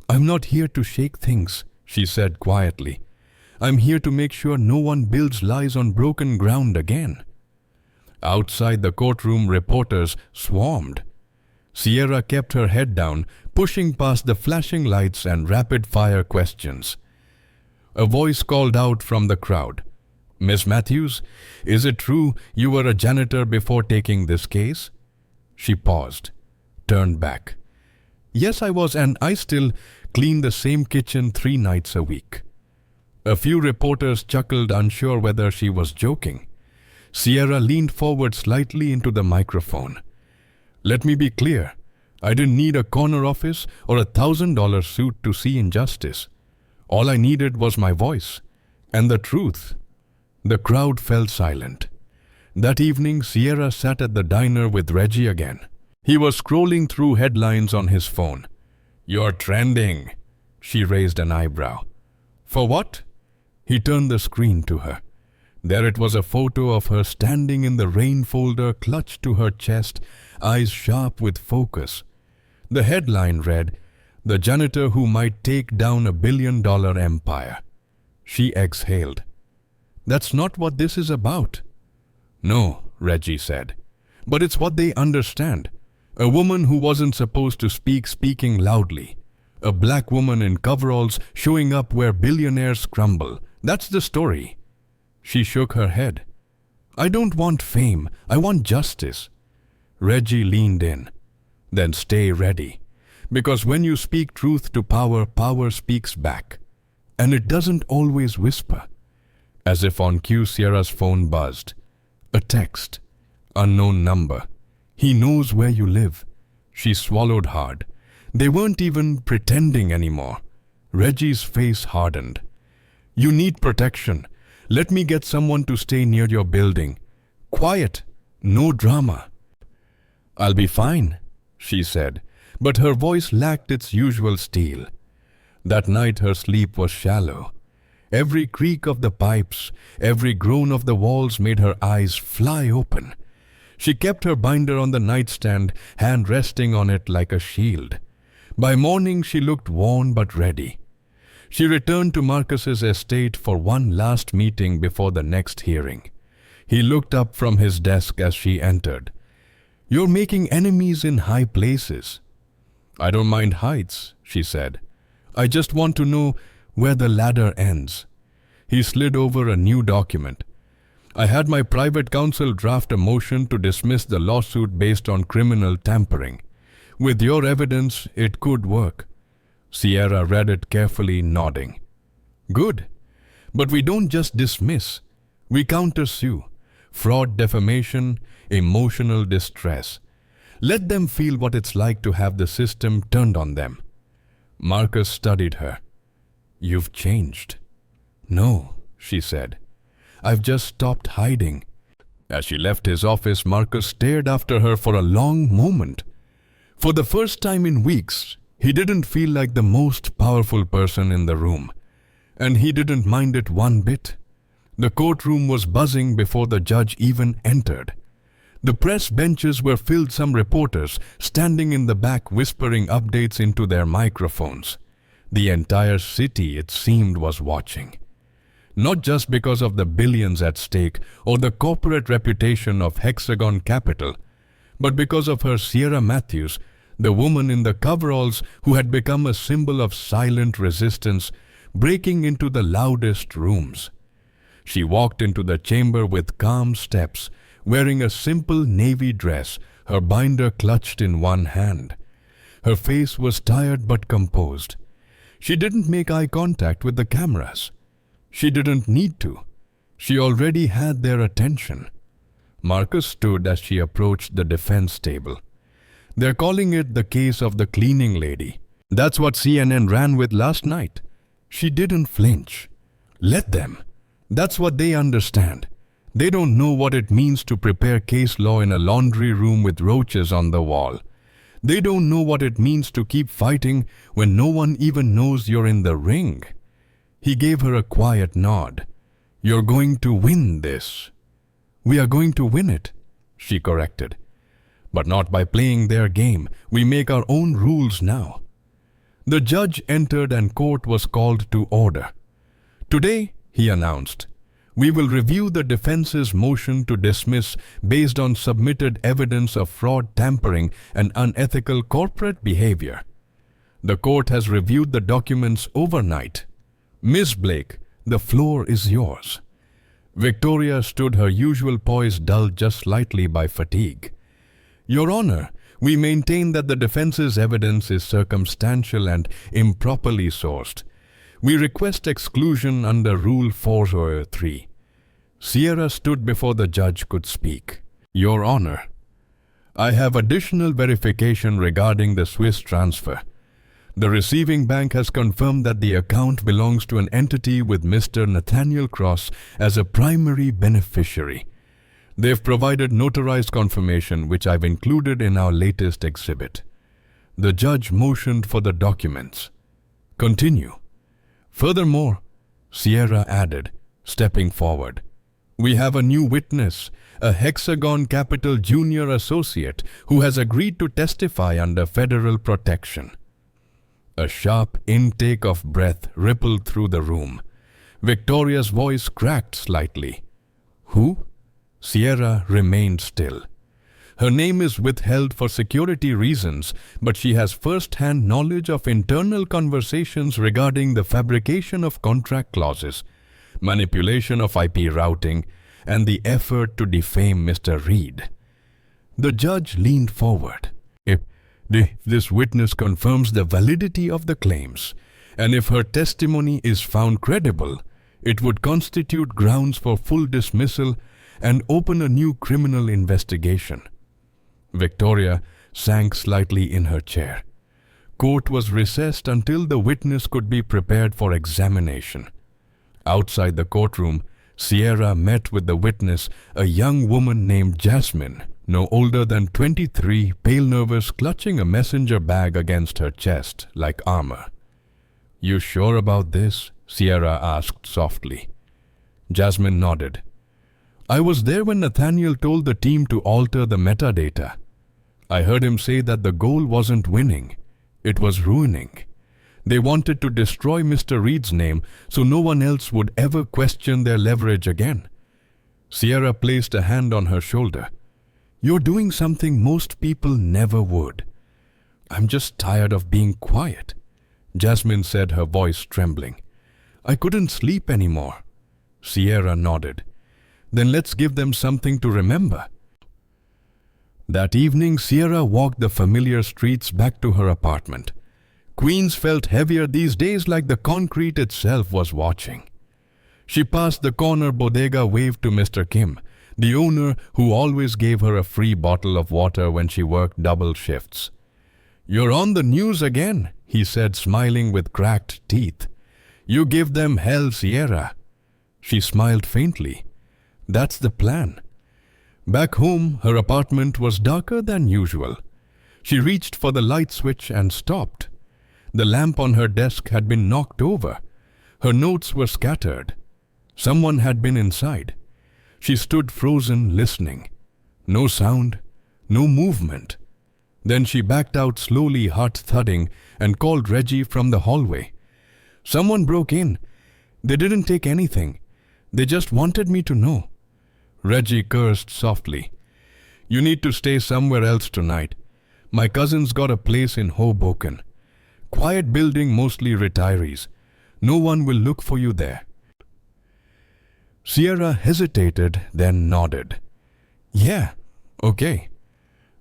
I'm not here to shake things, she said quietly. I'm here to make sure no one builds lies on broken ground again. Outside the courtroom, reporters swarmed. Sierra kept her head down, pushing past the flashing lights and rapid-fire questions. A voice called out from the crowd. Miss Matthews, is it true you were a janitor before taking this case? She paused, turned back. Yes, I was, and I still clean the same kitchen 3 nights a week. A few reporters chuckled, unsure whether she was joking. Sierra leaned forward slightly into the microphone. Let me be clear. I didn't need a corner office or a $1,000 suit to see injustice. All I needed was my voice and the truth. The crowd fell silent. That evening, Sierra sat at the diner with Reggie again. He was scrolling through headlines on his phone. You're trending. She raised an eyebrow. For what? He turned the screen to her. There it was, a photo of her standing in the rain folder, clutched to her chest, eyes sharp with focus. The headline read, "The janitor who might take down a $1 billion empire." She exhaled. "That's not what this is about." "No," Reggie said. "But it's what they understand. A woman who wasn't supposed to speak speaking loudly. A black woman in coveralls showing up where billionaires crumble. That's the story." She shook her head. "I don't want fame. I want justice." Reggie leaned in. "Then stay ready. Because when you speak truth to power, power speaks back. And it doesn't always whisper." As if on cue, Sierra's phone buzzed. A text. Unknown number. "He knows where you live." She swallowed hard. They weren't even pretending anymore. Reggie's face hardened. "You need protection. Let me get someone to stay near your building. Quiet. No drama." "I'll be fine," she said, but her voice lacked its usual steel. That night her sleep was shallow. Every creak of the pipes, every groan of the walls made her eyes fly open. She kept her binder on the nightstand, hand resting on it like a shield. By morning she looked worn but ready. She returned to Marcus's estate for one last meeting before the next hearing. He looked up from his desk as she entered. "You're making enemies in high places." "I don't mind heights," she said. "I just want to know where the ladder ends." He slid over a new document. "I had my private counsel draft a motion to dismiss the lawsuit based on criminal tampering. With your evidence, it could work." Sierra read it carefully, nodding. "Good. But we don't just dismiss. We countersue. Fraud, defamation, emotional distress. Let them feel what it's like to have the system turned on them." Marcus studied her. "You've changed." "No," she said. "I've just stopped hiding." As she left his office, Marcus stared after her for a long moment. For the first time in weeks, he didn't feel like the most powerful person in the room. And he didn't mind it one bit. The courtroom was buzzing before the judge even entered. The press benches were filled, some reporters standing in the back whispering updates into their microphones. The entire city, it seemed, was watching. Not just because of the billions at stake or the corporate reputation of Hexagon Capital, but because of her, Sierra Matthews, the woman in the coveralls who had become a symbol of silent resistance, breaking into the loudest rooms. She walked into the chamber with calm steps, wearing a simple navy dress, her binder clutched in one hand. Her face was tired but composed. She didn't make eye contact with the cameras. She didn't need to. She already had their attention. Marcus stood as she approached the defense table. "They're calling it the case of the cleaning lady. That's what CNN ran with last night." She didn't flinch. "Let them. That's what they understand. They don't know what it means to prepare case law in a laundry room with roaches on the wall. They don't know what it means to keep fighting when no one even knows you're in the ring." He gave her a quiet nod. "You're going to win this." "We are going to win it," she corrected. "But not by playing their game. We make our own rules now." The judge entered and court was called to order. "Today," he announced, "we will review the defense's motion to dismiss based on submitted evidence of fraud, tampering, and unethical corporate behavior. The court has reviewed the documents overnight. Ms. Blake, the floor is yours." Victoria stood, her usual poise dulled just slightly by fatigue. "Your Honor, we maintain that the defense's evidence is circumstantial and improperly sourced. We request exclusion under Rule 403. Sierra stood before the judge could speak. "Your Honor, I have additional verification regarding the Swiss transfer. The receiving bank has confirmed that the account belongs to an entity with Mr. Nathaniel Cross as a primary beneficiary. They've provided notarized confirmation, which I've included in our latest exhibit." The judge motioned for the documents. "Continue." "Furthermore," Sierra added, stepping forward, We have a new witness, a Hexagon Capital junior associate who has agreed to testify under federal protection." A sharp intake of breath rippled through the room. Victoria's voice cracked slightly. "Who?" Sierra remained still. Her name is withheld for security reasons, but she has first-hand knowledge of internal conversations regarding the fabrication of contract clauses, manipulation of IP routing, and the effort to defame Mr. Reed. The judge leaned forward. "If this witness confirms the validity of the claims, and if her testimony is found credible, it would constitute grounds for full dismissal and open a new criminal investigation." Victoria sank slightly in her chair. Court was recessed until the witness could be prepared for examination. Outside the courtroom, Sierra met with the witness, a young woman named Jasmine, no older than 23, pale nervous, clutching a messenger bag against her chest like armor. "You sure about this?" Sierra asked softly. Jasmine nodded. "I was there when Nathaniel told the team to alter the metadata. I heard him say that the goal wasn't winning, it was ruining. They wanted to destroy Mr. Reed's name so no one else would ever question their leverage again." Sierra placed a hand on her shoulder. "You're doing something most people never would." "I'm just tired of being quiet," Jasmine said, her voice trembling. "I couldn't sleep anymore." Sierra nodded. "Then let's give them something to remember." That evening, Sierra walked the familiar streets back to her apartment. Queens felt heavier these days, like the concrete itself was watching. She passed the corner bodega, waved to Mr. Kim, the owner who always gave her a free bottle of water when she worked double shifts. "You're on the news again," he said, smiling with cracked teeth. "You give them hell, Sierra." She smiled faintly. "That's the plan." Back home, her apartment was darker than usual. She reached for the light switch and stopped. The lamp on her desk had been knocked over. Her notes were scattered. Someone had been inside. She stood frozen, listening. No sound, no movement. Then she backed out slowly, heart thudding, and called Reggie from the hallway. "Someone broke in. They didn't take anything. They just wanted me to know." Reggie cursed softly. "You need to stay somewhere else tonight. My cousin's got a place in Hoboken. Quiet building, mostly retirees. No one will look for you there." Sierra hesitated, then nodded. "Yeah, okay."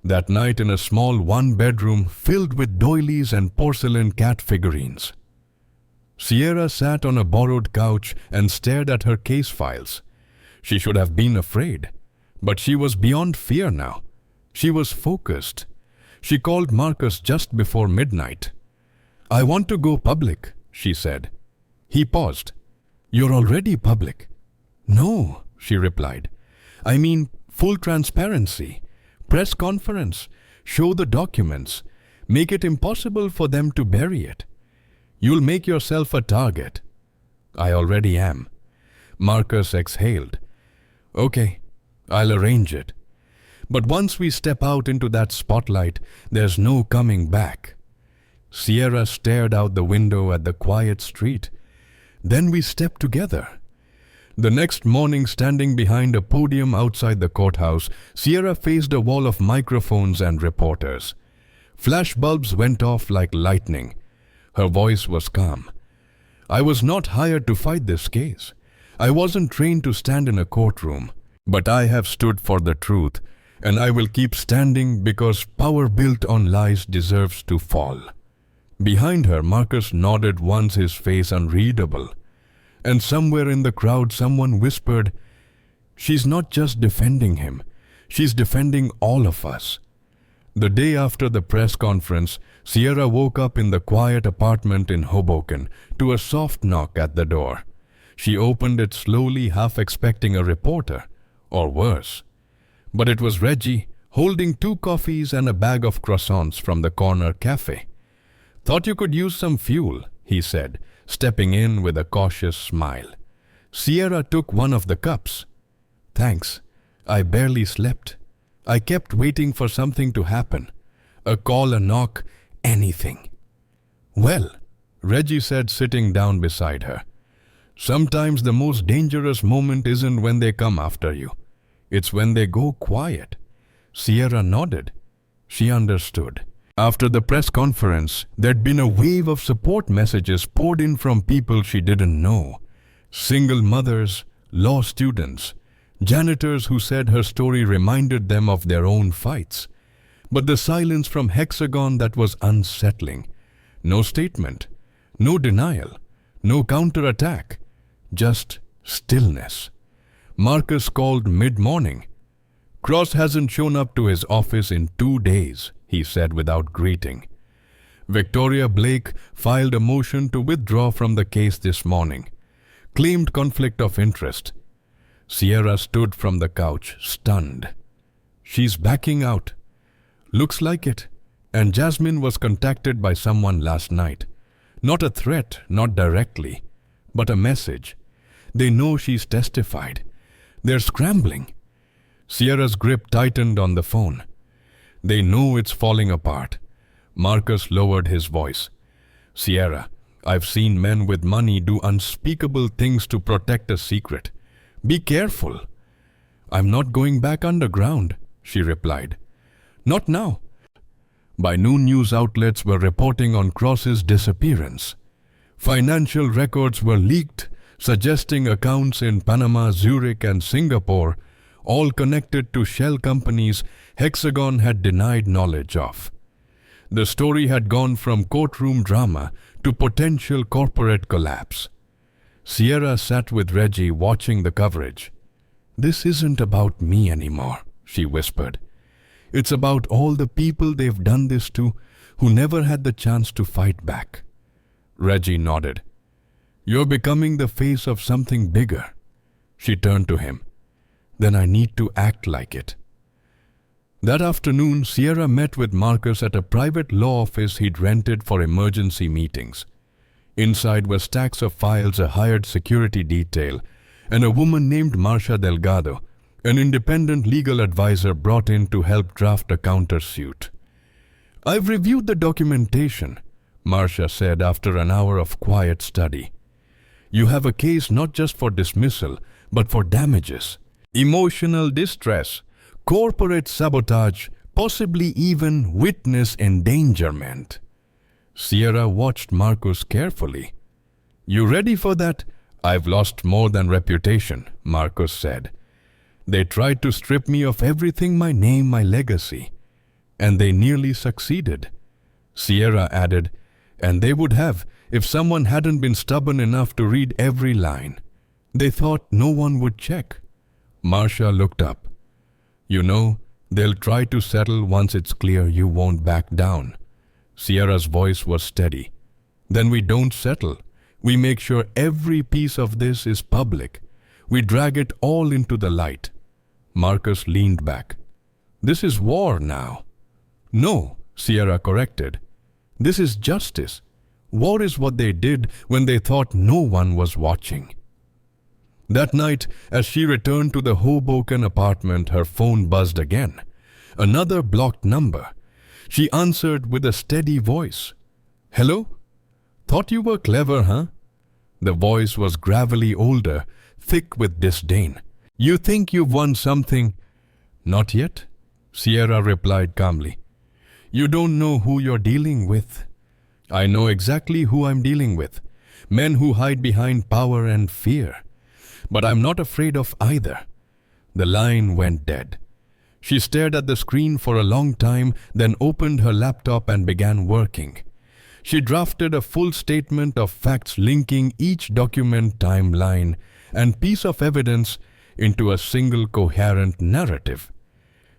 That night, in a small one-bedroom filled with doilies and porcelain cat figurines, Sierra sat on a borrowed couch and stared at her case files. She should have been afraid, but she was beyond fear now. She was focused. She called Marcus just before midnight. "I want to go public," she said. He paused. "You're already public." "No," she replied. "I mean full transparency. Press conference. Show the documents. Make it impossible for them to bury it. You'll make yourself a target." "I already am." Marcus exhaled. "Okay, I'll arrange it. But once we step out into that spotlight, there's no coming back." Sierra stared out the window at the quiet street. "Then we step together." The next morning, standing behind a podium outside the courthouse, Sierra faced a wall of microphones and reporters. Flash bulbs went off like lightning. Her voice was calm. "I was not hired to fight this case. I wasn't trained to stand in a courtroom. But I have stood for the truth, and I will keep standing because power built on lies deserves to fall." Behind her, Marcus nodded once, his face unreadable. And somewhere in the crowd, someone whispered, "She's not just defending him. She's defending all of us." The day after the press conference, Sierra woke up in the quiet apartment in Hoboken to a soft knock at the door. She opened it slowly, half expecting a reporter, or worse. But it was Reggie, holding 2 coffees and a bag of croissants from the corner cafe. "Thought you could use some fuel," he said, stepping in with a cautious smile. Sierra took one of the cups. Thanks. I barely slept. I kept waiting for something to happen. A call, a knock, anything. Well, Reggie said, sitting down beside her. Sometimes the most dangerous moment isn't when they come after you. It's when they go quiet. Sierra nodded. She understood. After the press conference, there'd been a wave of support messages poured in from people she didn't know. Single mothers, law students, janitors who said her story reminded them of their own fights. But the silence from Hexagon, that was unsettling. No statement, no denial, no counterattack, just stillness. Marcus called mid-morning. Cross hasn't shown up to his office in 2 days, he said without greeting. Victoria Blake filed a motion to withdraw from the case this morning. Claimed conflict of interest. Sierra stood from the couch, stunned. She's backing out. Looks like it. And Jasmine was contacted by someone last night. Not a threat, not directly, but a message. They know she's testified. They're scrambling. Sierra's grip tightened on the phone. They know it's falling apart. Marcus lowered his voice. Sierra, I've seen men with money do unspeakable things to protect a secret. Be careful. I'm not going back underground, she replied. Not now. By noon, news outlets were reporting on Cross's disappearance. Financial records were leaked, suggesting accounts in Panama, Zurich, and Singapore, all connected to shell companies Hexagon had denied knowledge of. The story had gone from courtroom drama to potential corporate collapse. Sierra sat with Reggie watching the coverage. This isn't about me anymore, she whispered. It's about all the people they've done this to who never had the chance to fight back. Reggie nodded. You're becoming the face of something bigger. She turned to him. Then I need to act like it. That afternoon, Sierra met with Marcus at a private law office he'd rented for emergency meetings. Inside were stacks of files, a hired security detail, and a woman named Marcia Delgado, an independent legal advisor brought in to help draft a countersuit. I've reviewed the documentation, Marcia said after an hour of quiet study. You have a case not just for dismissal, but for damages, emotional distress, corporate sabotage, possibly even witness endangerment. Sierra watched Marcus carefully. You ready for that? I've lost more than reputation, Marcus said. They tried to strip me of everything, my name, my legacy. And they nearly succeeded. Sierra added, and they would have if someone hadn't been stubborn enough to read every line. They thought no one would check. Marcia looked up. You know, they'll try to settle once it's clear you won't back down. Sierra's voice was steady. Then we don't settle. We make sure every piece of this is public. We drag it all into the light. Marcus leaned back. This is war now. No, Sierra corrected. This is justice. War is what they did when they thought no one was watching. That night, as she returned to the Hoboken apartment, her phone buzzed again. Another blocked number. She answered with a steady voice. Hello? Thought you were clever, huh? The voice was gravelly older, thick with disdain. You think you've won something? Not yet, Sierra replied calmly. You don't know who you're dealing with. I know exactly who I'm dealing with. Men who hide behind power and fear. But I'm not afraid of either. The line went dead. She stared at the screen for a long time, then opened her laptop and began working. She drafted a full statement of facts linking each document, timeline, and piece of evidence into a single coherent narrative.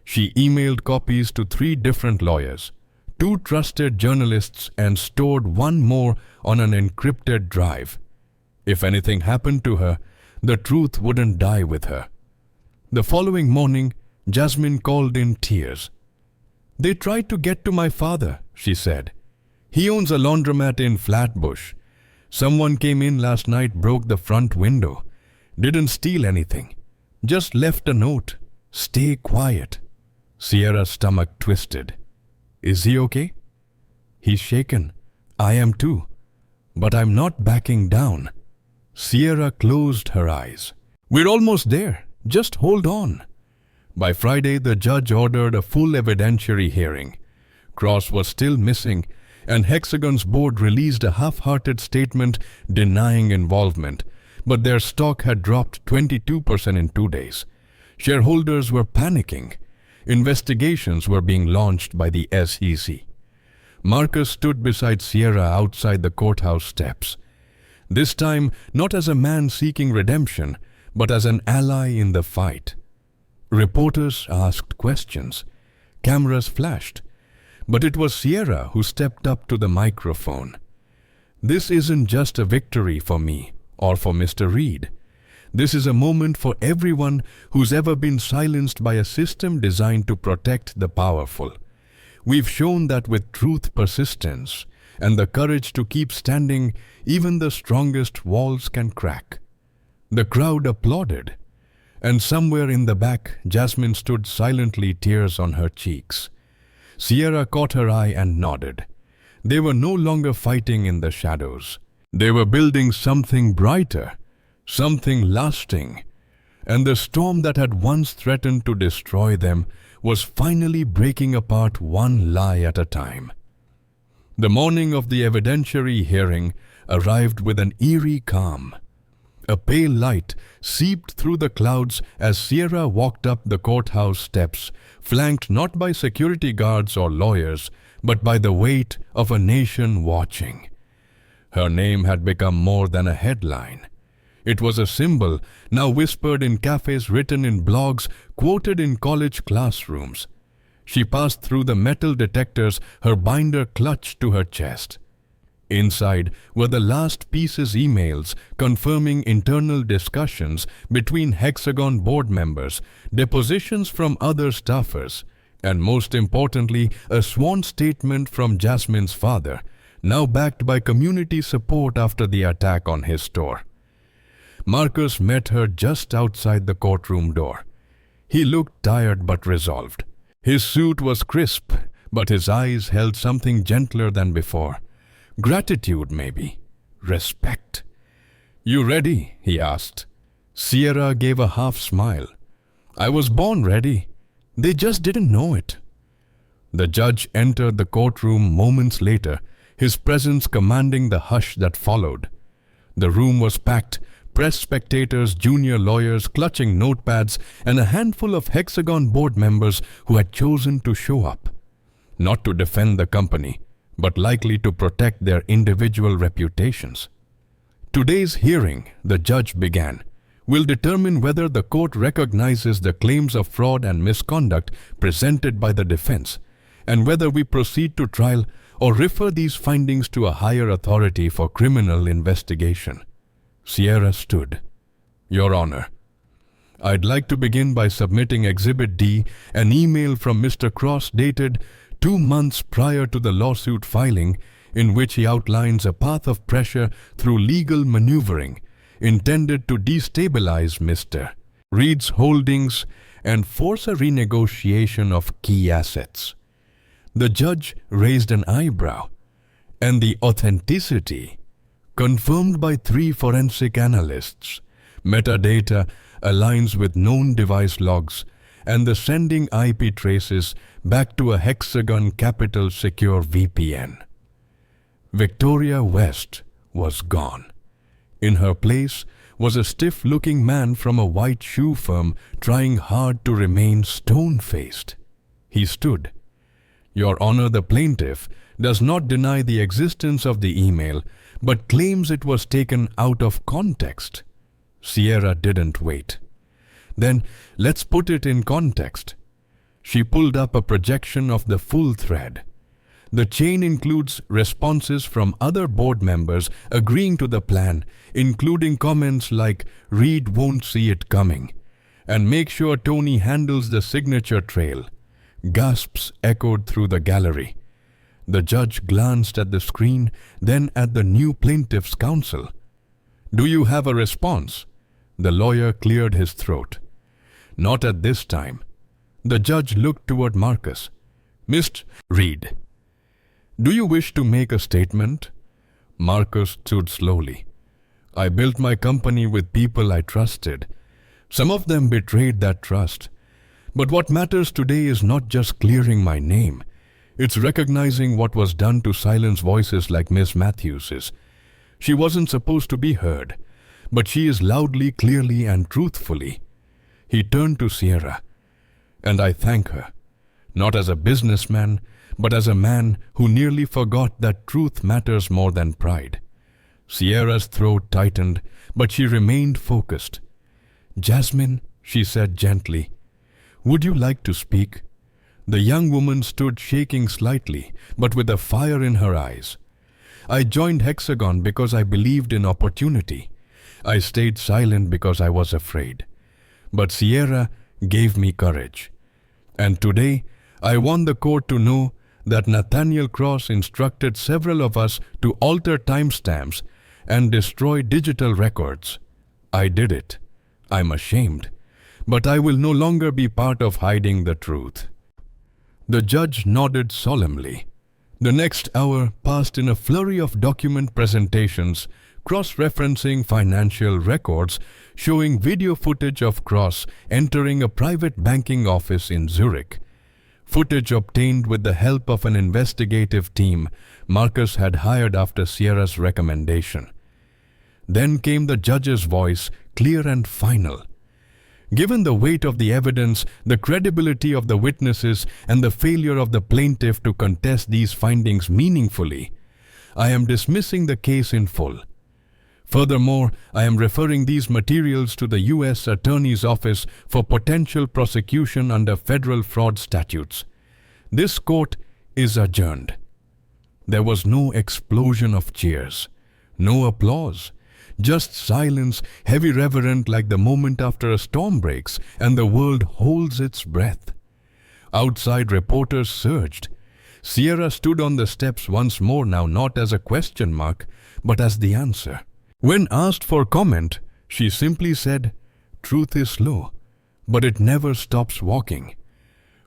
She emailed copies to 3 different lawyers, 2 trusted journalists, and stored one more on an encrypted drive. If anything happened to her, the truth wouldn't die with her. The following morning, Jasmine called in tears. They tried to get to my father, she said. He owns a laundromat in Flatbush. Someone came in last night, broke the front window. Didn't steal anything. Just left a note. Stay quiet. Sierra's stomach twisted. Is he okay? He's shaken. I am too. But I'm not backing down. Sierra closed her eyes. We're almost there. Just hold on. By Friday, the judge ordered a full evidentiary hearing. Cross was still missing, and Hexagon's board released a half-hearted statement denying involvement, but their stock had dropped 22% in 2 days. Shareholders were panicking. Investigations were being launched by the SEC. Marcus stood beside Sierra outside the courthouse steps. This time, not as a man seeking redemption, but as an ally in the fight. Reporters asked questions. Cameras flashed. But it was Sierra who stepped up to the microphone. This isn't just a victory for me or for Mr. Reed. This is a moment for everyone who's ever been silenced by a system designed to protect the powerful. We've shown that with truth, persistence, and the courage to keep standing, even the strongest walls can crack. The crowd applauded, and somewhere in the back, Jasmine stood silently, tears on her cheeks. Sierra caught her eye and nodded. They were no longer fighting in the shadows. They were building something brighter, something lasting, and the storm that had once threatened to destroy them was finally breaking apart one lie at a time. The morning of the evidentiary hearing arrived with an eerie calm. A pale light seeped through the clouds as Sierra walked up the courthouse steps, flanked not by security guards or lawyers, but by the weight of a nation watching. Her name had become more than a headline. It was a symbol, now whispered in cafes, written in blogs, quoted in college classrooms. She passed through the metal detectors, her binder clutched to her chest. Inside were the last pieces emails confirming internal discussions between Hexagon board members, depositions from other staffers, and most importantly, a sworn statement from Jasmine's father, now backed by community support after the attack on his store. Marcus met her just outside the courtroom door. He looked tired but resolved. His suit was crisp, but his eyes held something gentler than before. Gratitude, maybe. Respect. You ready? He asked. Sierra gave a half smile. I was born ready. They just didn't know it. The judge entered the courtroom moments later, his presence commanding the hush that followed. The room was packed, press spectators, junior lawyers clutching notepads, and a handful of Hexagon board members who had chosen to show up. Not to defend the company, but likely to protect their individual reputations. Today's hearing, the judge began, will determine whether the court recognizes the claims of fraud and misconduct presented by the defense, and whether we proceed to trial or refer these findings to a higher authority for criminal investigation. Sierra stood. Your Honor, I'd like to begin by submitting Exhibit D, an email from Mr. Cross dated 2 months prior to the lawsuit filing, in which he outlines a path of pressure through legal maneuvering intended to destabilize Mr. Reed's holdings and force a renegotiation of key assets. The judge raised an eyebrow, and the authenticity, confirmed by 3 forensic analysts, metadata aligns with known device logs, and the sending IP traces back to a Hexagon Capital Secure VPN. Victoria West was gone. In her place was a stiff-looking man from a white shoe firm trying hard to remain stone-faced. He stood. Your Honor, the plaintiff does not deny the existence of the email, but claims it was taken out of context. Sierra didn't wait. Then let's put it in context. She pulled up a projection of the full thread. The chain includes responses from other board members agreeing to the plan, including comments like, Reed won't see it coming, and make sure Tony handles the signature trail. Gasps echoed through the gallery. The judge glanced at the screen, then at the new plaintiff's counsel. Do you have a response? The lawyer cleared his throat. Not at this time. The judge looked toward Marcus. Mr. Reed, do you wish to make a statement? Marcus stood slowly. I built my company with people I trusted. Some of them betrayed that trust. But what matters today is not just clearing my name. It's recognizing what was done to silence voices like Miss Matthews's. She wasn't supposed to be heard, but she is loudly, clearly, and truthfully. He turned to Sierra, and I thank her, not as a businessman, but as a man who nearly forgot that truth matters more than pride. Sierra's throat tightened, but she remained focused. Jasmine, she said gently, would you like to speak? The young woman stood shaking slightly, but with a fire in her eyes. I joined Hexagon because I believed in opportunity. I stayed silent because I was afraid. But Sierra gave me courage. And today, I want the court to know that Nathaniel Cross instructed several of us to alter timestamps and destroy digital records. I did it. I'm ashamed. But I will no longer be part of hiding the truth. The judge nodded solemnly. The next hour passed in a flurry of document presentations, cross-referencing financial records, showing video footage of Cross entering a private banking office in Zurich. Footage obtained with the help of an investigative team Marcus had hired after Sierra's recommendation. Then came the judge's voice, clear and final. Given the weight of the evidence, the credibility of the witnesses, and the failure of the plaintiff to contest these findings meaningfully, I am dismissing the case in full. Furthermore, I am referring these materials to the U.S. Attorney's Office for potential prosecution under federal fraud statutes. This court is adjourned. There was no explosion of cheers, no applause. Just silence, heavy reverent like the moment after a storm breaks and the world holds its breath. Outside reporters surged. Sierra stood on the steps once more, now not as a question mark, but as the answer. When asked for comment, she simply said, truth is slow, but it never stops walking.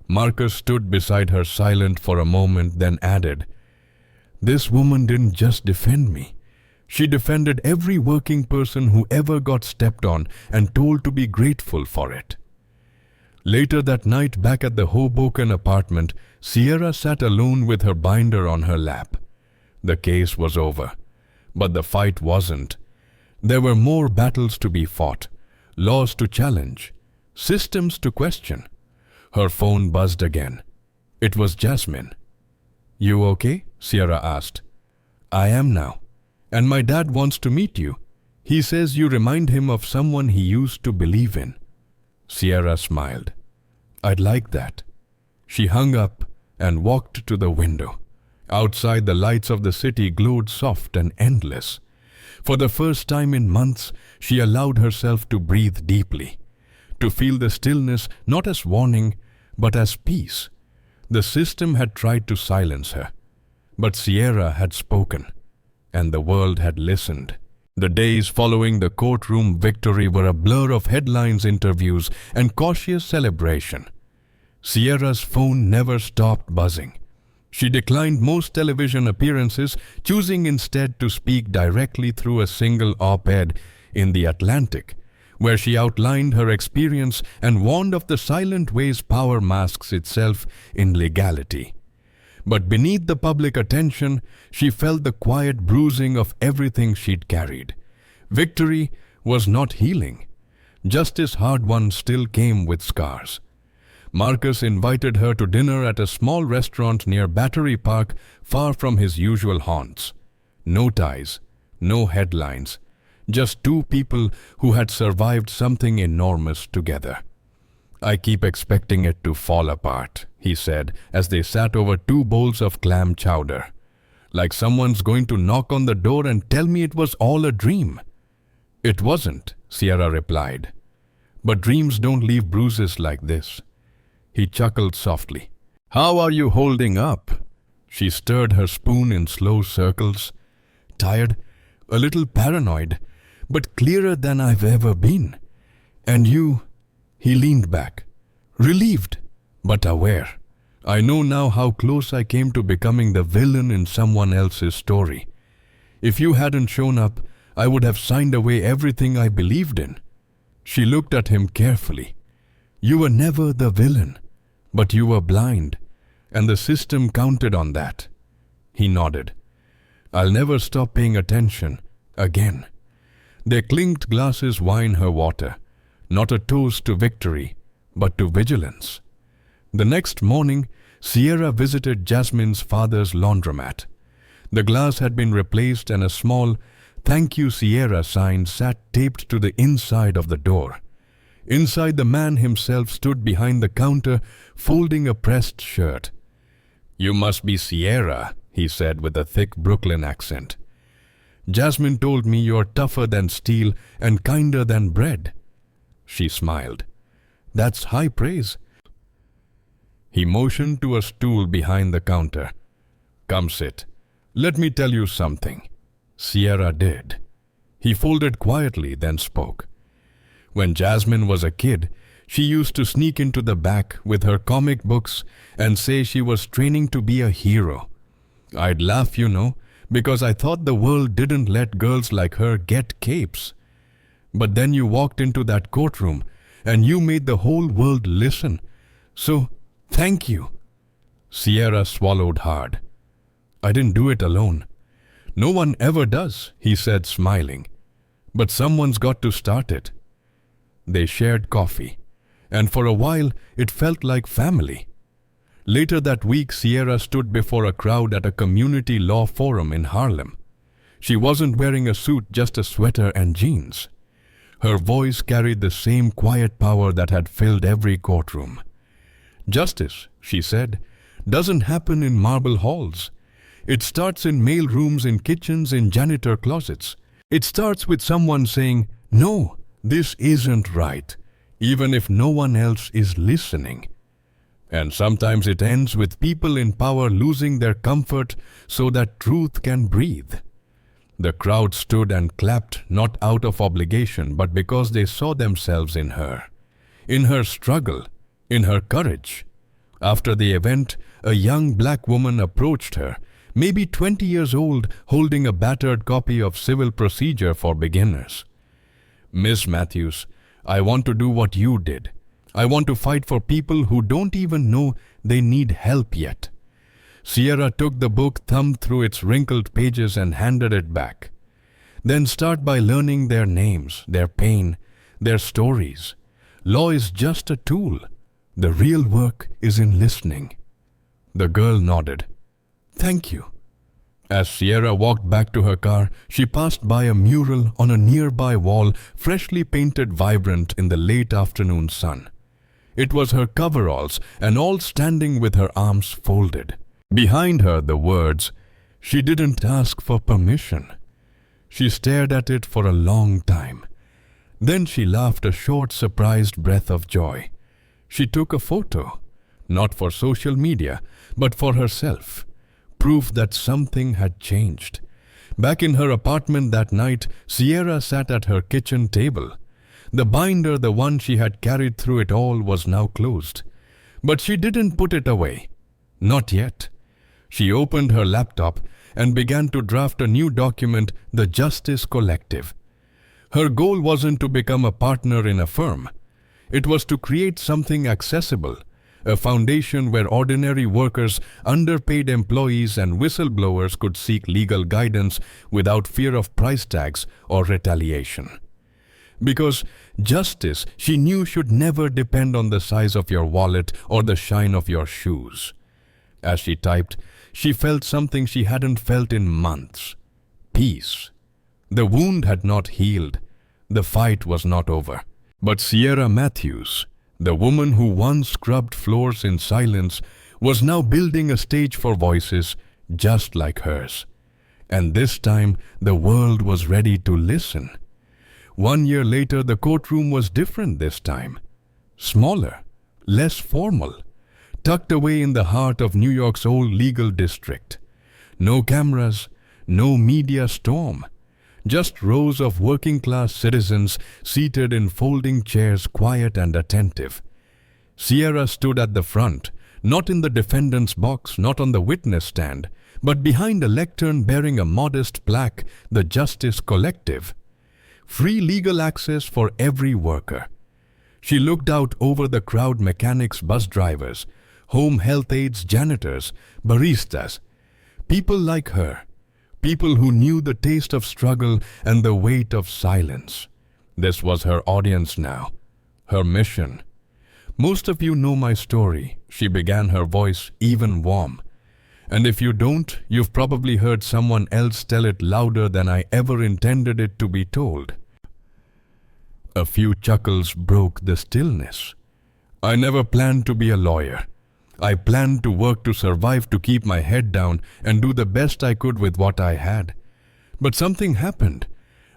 Marcus stood beside her silent for a moment, then added, this woman didn't just defend me. She defended every working person who ever got stepped on and told to be grateful for it. Later that night, back at the Hoboken apartment, Sierra sat alone with her binder on her lap. The case was over, but the fight wasn't. There were more battles to be fought, laws to challenge, systems to question. Her phone buzzed again. It was Jasmine. You okay? Sierra asked. I am now. And my dad wants to meet you. He says you remind him of someone he used to believe in. Sierra smiled. I'd like that. She hung up and walked to the window. Outside, the lights of the city glowed soft and endless. For the first time in months, she allowed herself to breathe deeply, to feel the stillness not as warning, but as peace. The system had tried to silence her, but Sierra had spoken. And the world had listened. The days following the courtroom victory were a blur of headlines, interviews, and cautious celebration. Sierra's phone never stopped buzzing. She declined most television appearances, choosing instead to speak directly through a single op-ed in The Atlantic, where she outlined her experience and warned of the silent ways power masks itself in legality. But beneath the public attention, she felt the quiet bruising of everything she'd carried. Victory was not healing. Justice hard-won still came with scars. Marcus invited her to dinner at a small restaurant near Battery Park, far from his usual haunts. No ties, no headlines, just two people who had survived something enormous together. I keep expecting it to fall apart, he said as they sat over 2 bowls of clam chowder. Like someone's going to knock on the door and tell me it was all a dream. It wasn't, Sierra replied. But dreams don't leave bruises like this. He chuckled softly. How are you holding up? She stirred her spoon in slow circles. Tired, a little paranoid, but clearer than I've ever been. And you... He leaned back, relieved, but aware. I know now how close I came to becoming the villain in someone else's story. If you hadn't shown up, I would have signed away everything I believed in. She looked at him carefully. You were never the villain, but you were blind, and the system counted on that. He nodded. I'll never stop paying attention again. Their clinked glasses wine her water, not a toast to victory, but to vigilance. The next morning, Sierra visited Jasmine's father's laundromat. The glass had been replaced and a small "Thank you, Sierra" sign sat taped to the inside of the door. Inside, the man himself stood behind the counter, folding a pressed shirt. You must be Sierra, he said with a thick Brooklyn accent. Jasmine told me you're tougher than steel and kinder than bread. She smiled. That's high praise. He motioned to a stool behind the counter. Come sit. Let me tell you something. Sierra did. He folded quietly, then spoke. When Jasmine was a kid, she used to sneak into the back with her comic books and say she was training to be a hero. I'd laugh, because I thought the world didn't let girls like her get capes. But then you walked into that courtroom and you made the whole world listen. So, thank you. Sierra swallowed hard. I didn't do it alone. No one ever does, he said, smiling. But someone's got to start it. They shared coffee, and for a while it felt like family. Later that week, Sierra stood before a crowd at a community law forum in Harlem. She wasn't wearing a suit, just a sweater and jeans. Her voice carried the same quiet power that had filled every courtroom. Justice, she said, doesn't happen in marble halls. It starts in mail rooms, in kitchens, in janitor closets. It starts with someone saying, no, this isn't right, even if no one else is listening. And sometimes it ends with people in power losing their comfort so that truth can breathe. The crowd stood and clapped, not out of obligation, but because they saw themselves in her struggle, in her courage. After the event, a young black woman approached her, maybe 20 years old, holding a battered copy of Civil Procedure for Beginners. Miss Matthews, I want to do what you did. I want to fight for people who don't even know they need help yet. Sierra took the book, thumbed through its wrinkled pages and handed it back. Then start by learning their names, their pain, their stories. Law is just a tool. The real work is in listening. The girl nodded. Thank you. As Sierra walked back to her car, she passed by a mural on a nearby wall, freshly painted vibrant in the late afternoon sun. It was her coveralls, and all standing with her arms folded. Behind her, the words, "She didn't ask for permission." She stared at it for a long time. Then she laughed a short, surprised breath of joy. She took a photo, not for social media, but for herself. Proof that something had changed. Back in her apartment that night, Sierra sat at her kitchen table. The binder, the one she had carried through it all, was now closed. But she didn't put it away. Not yet. She opened her laptop and began to draft a new document, the Justice Collective. Her goal wasn't to become a partner in a firm. It was to create something accessible, a foundation where ordinary workers, underpaid employees, and whistleblowers could seek legal guidance without fear of price tags or retaliation. Because justice, she knew, should never depend on the size of your wallet or the shine of your shoes. As she typed, she felt something she hadn't felt in months. Peace. The wound had not healed. The fight was not over. But Sierra Matthews, the woman who once scrubbed floors in silence, was now building a stage for voices just like hers. And this time, the world was ready to listen. 1 year later, the courtroom was different this time. Smaller, less formal, tucked away in the heart of New York's old legal district. No cameras, no media storm, just rows of working-class citizens seated in folding chairs, quiet and attentive. Sierra stood at the front, not in the defendant's box, not on the witness stand, but behind a lectern bearing a modest plaque, the Justice Collective. Free legal access for every worker. She looked out over the crowd: mechanics, bus drivers, home health aides, janitors, baristas. People like her. People who knew the taste of struggle and the weight of silence. This was her audience now. Her mission. Most of you know my story, she began, her voice even warm. And if you don't, you've probably heard someone else tell it louder than I ever intended it to be told. A few chuckles broke the stillness. I never planned to be a lawyer. I planned to work to survive, to keep my head down and do the best I could with what I had. But something happened.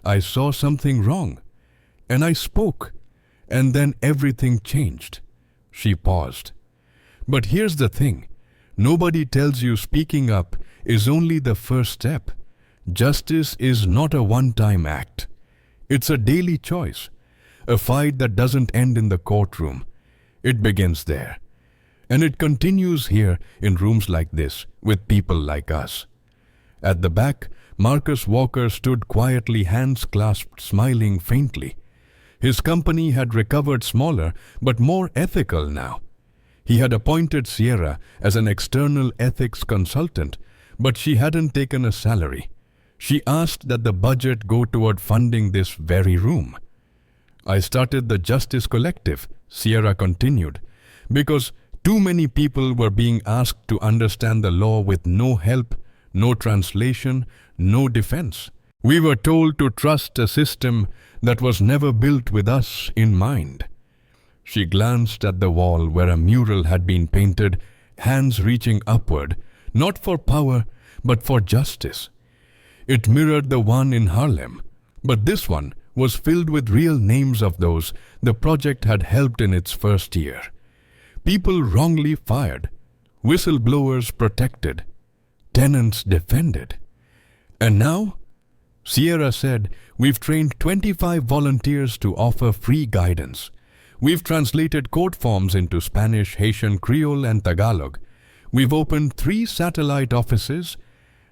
I saw something wrong. And I spoke. And then everything changed. She paused. But here's the thing. Nobody tells you speaking up is only the first step. Justice is not a one-time act. It's a daily choice. A fight that doesn't end in the courtroom. It begins there. And it continues here in rooms like this, with people like us. At the back, Marcus Walker stood quietly, hands clasped, smiling faintly. His company had recovered, smaller but more ethical now. He had appointed Sierra as an external ethics consultant, but she hadn't taken a salary. She asked that the budget go toward funding this very room. I started the Justice Collective, Sierra continued, because too many people were being asked to understand the law with no help, no translation, no defense. We were told to trust a system that was never built with us in mind. She glanced at the wall where a mural had been painted, hands reaching upward, not for power, but for justice. It mirrored the one in Harlem, but this one was filled with real names of those the project had helped in its first year. People wrongly fired, whistleblowers protected, tenants defended. And now, Sierra said, we've trained 25 volunteers to offer free guidance. We've translated court forms into Spanish, Haitian, Creole, and Tagalog. We've opened 3 satellite offices,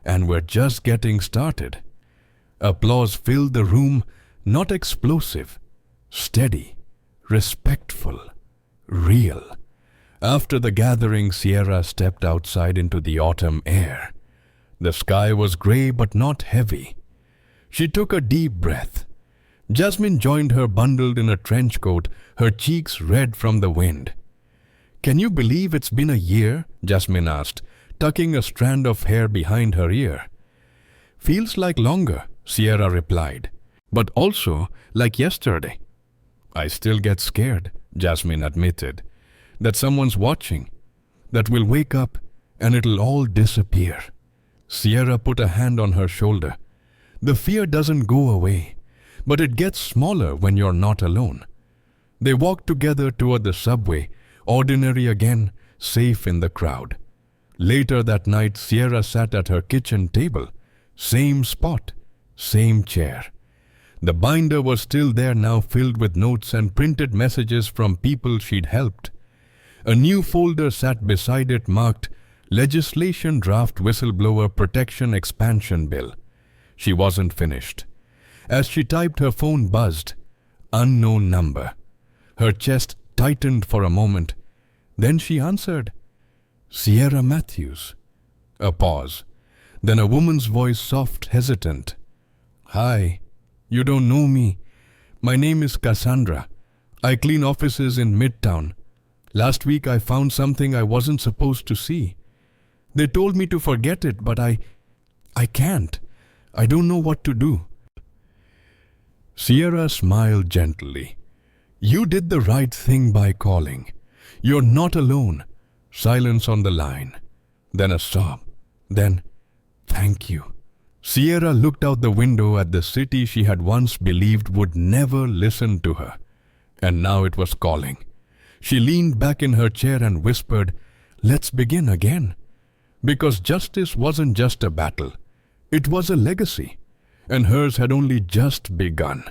and we're just getting started. Applause filled the room, not explosive, steady, respectful, real. After the gathering, Sierra stepped outside into the autumn air. The sky was gray but not heavy. She took a deep breath. Jasmine joined her, bundled in a trench coat, her cheeks red from the wind. "Can you believe it's been a year?" Jasmine asked, tucking a strand of hair behind her ear. "Feels like longer," Sierra replied, "but also like yesterday." "I still get scared," Jasmine admitted, "that someone's watching, that we'll wake up and it'll all disappear." Sierra put a hand on her shoulder. "The fear doesn't go away, but it gets smaller when you're not alone." They walked together toward the subway, ordinary again, safe in the crowd. Later that night, Sierra sat at her kitchen table. Same spot, same chair. The binder was still there now, filled with notes and printed messages from people she'd helped. A new folder sat beside it marked Legislation Draft Whistleblower Protection Expansion Bill. She wasn't finished. As she typed, her phone buzzed. Unknown number. Her chest tightened for a moment. Then she answered. Sierra Matthews. A pause. Then a woman's voice, soft, hesitant. "Hi, you don't know me. My name is Cassandra. I clean offices in Midtown. Last week I found something I wasn't supposed to see. They told me to forget it, but I can't. I don't know what to do." Sierra smiled gently. "You did the right thing by calling. You're not alone." Silence on the line. Then a sob. Then, "Thank you." Sierra looked out the window at the city she had once believed would never listen to her. And now it was calling. She leaned back in her chair and whispered, "Let's begin again." Because justice wasn't just a battle. It was a legacy. and hers had only just begun.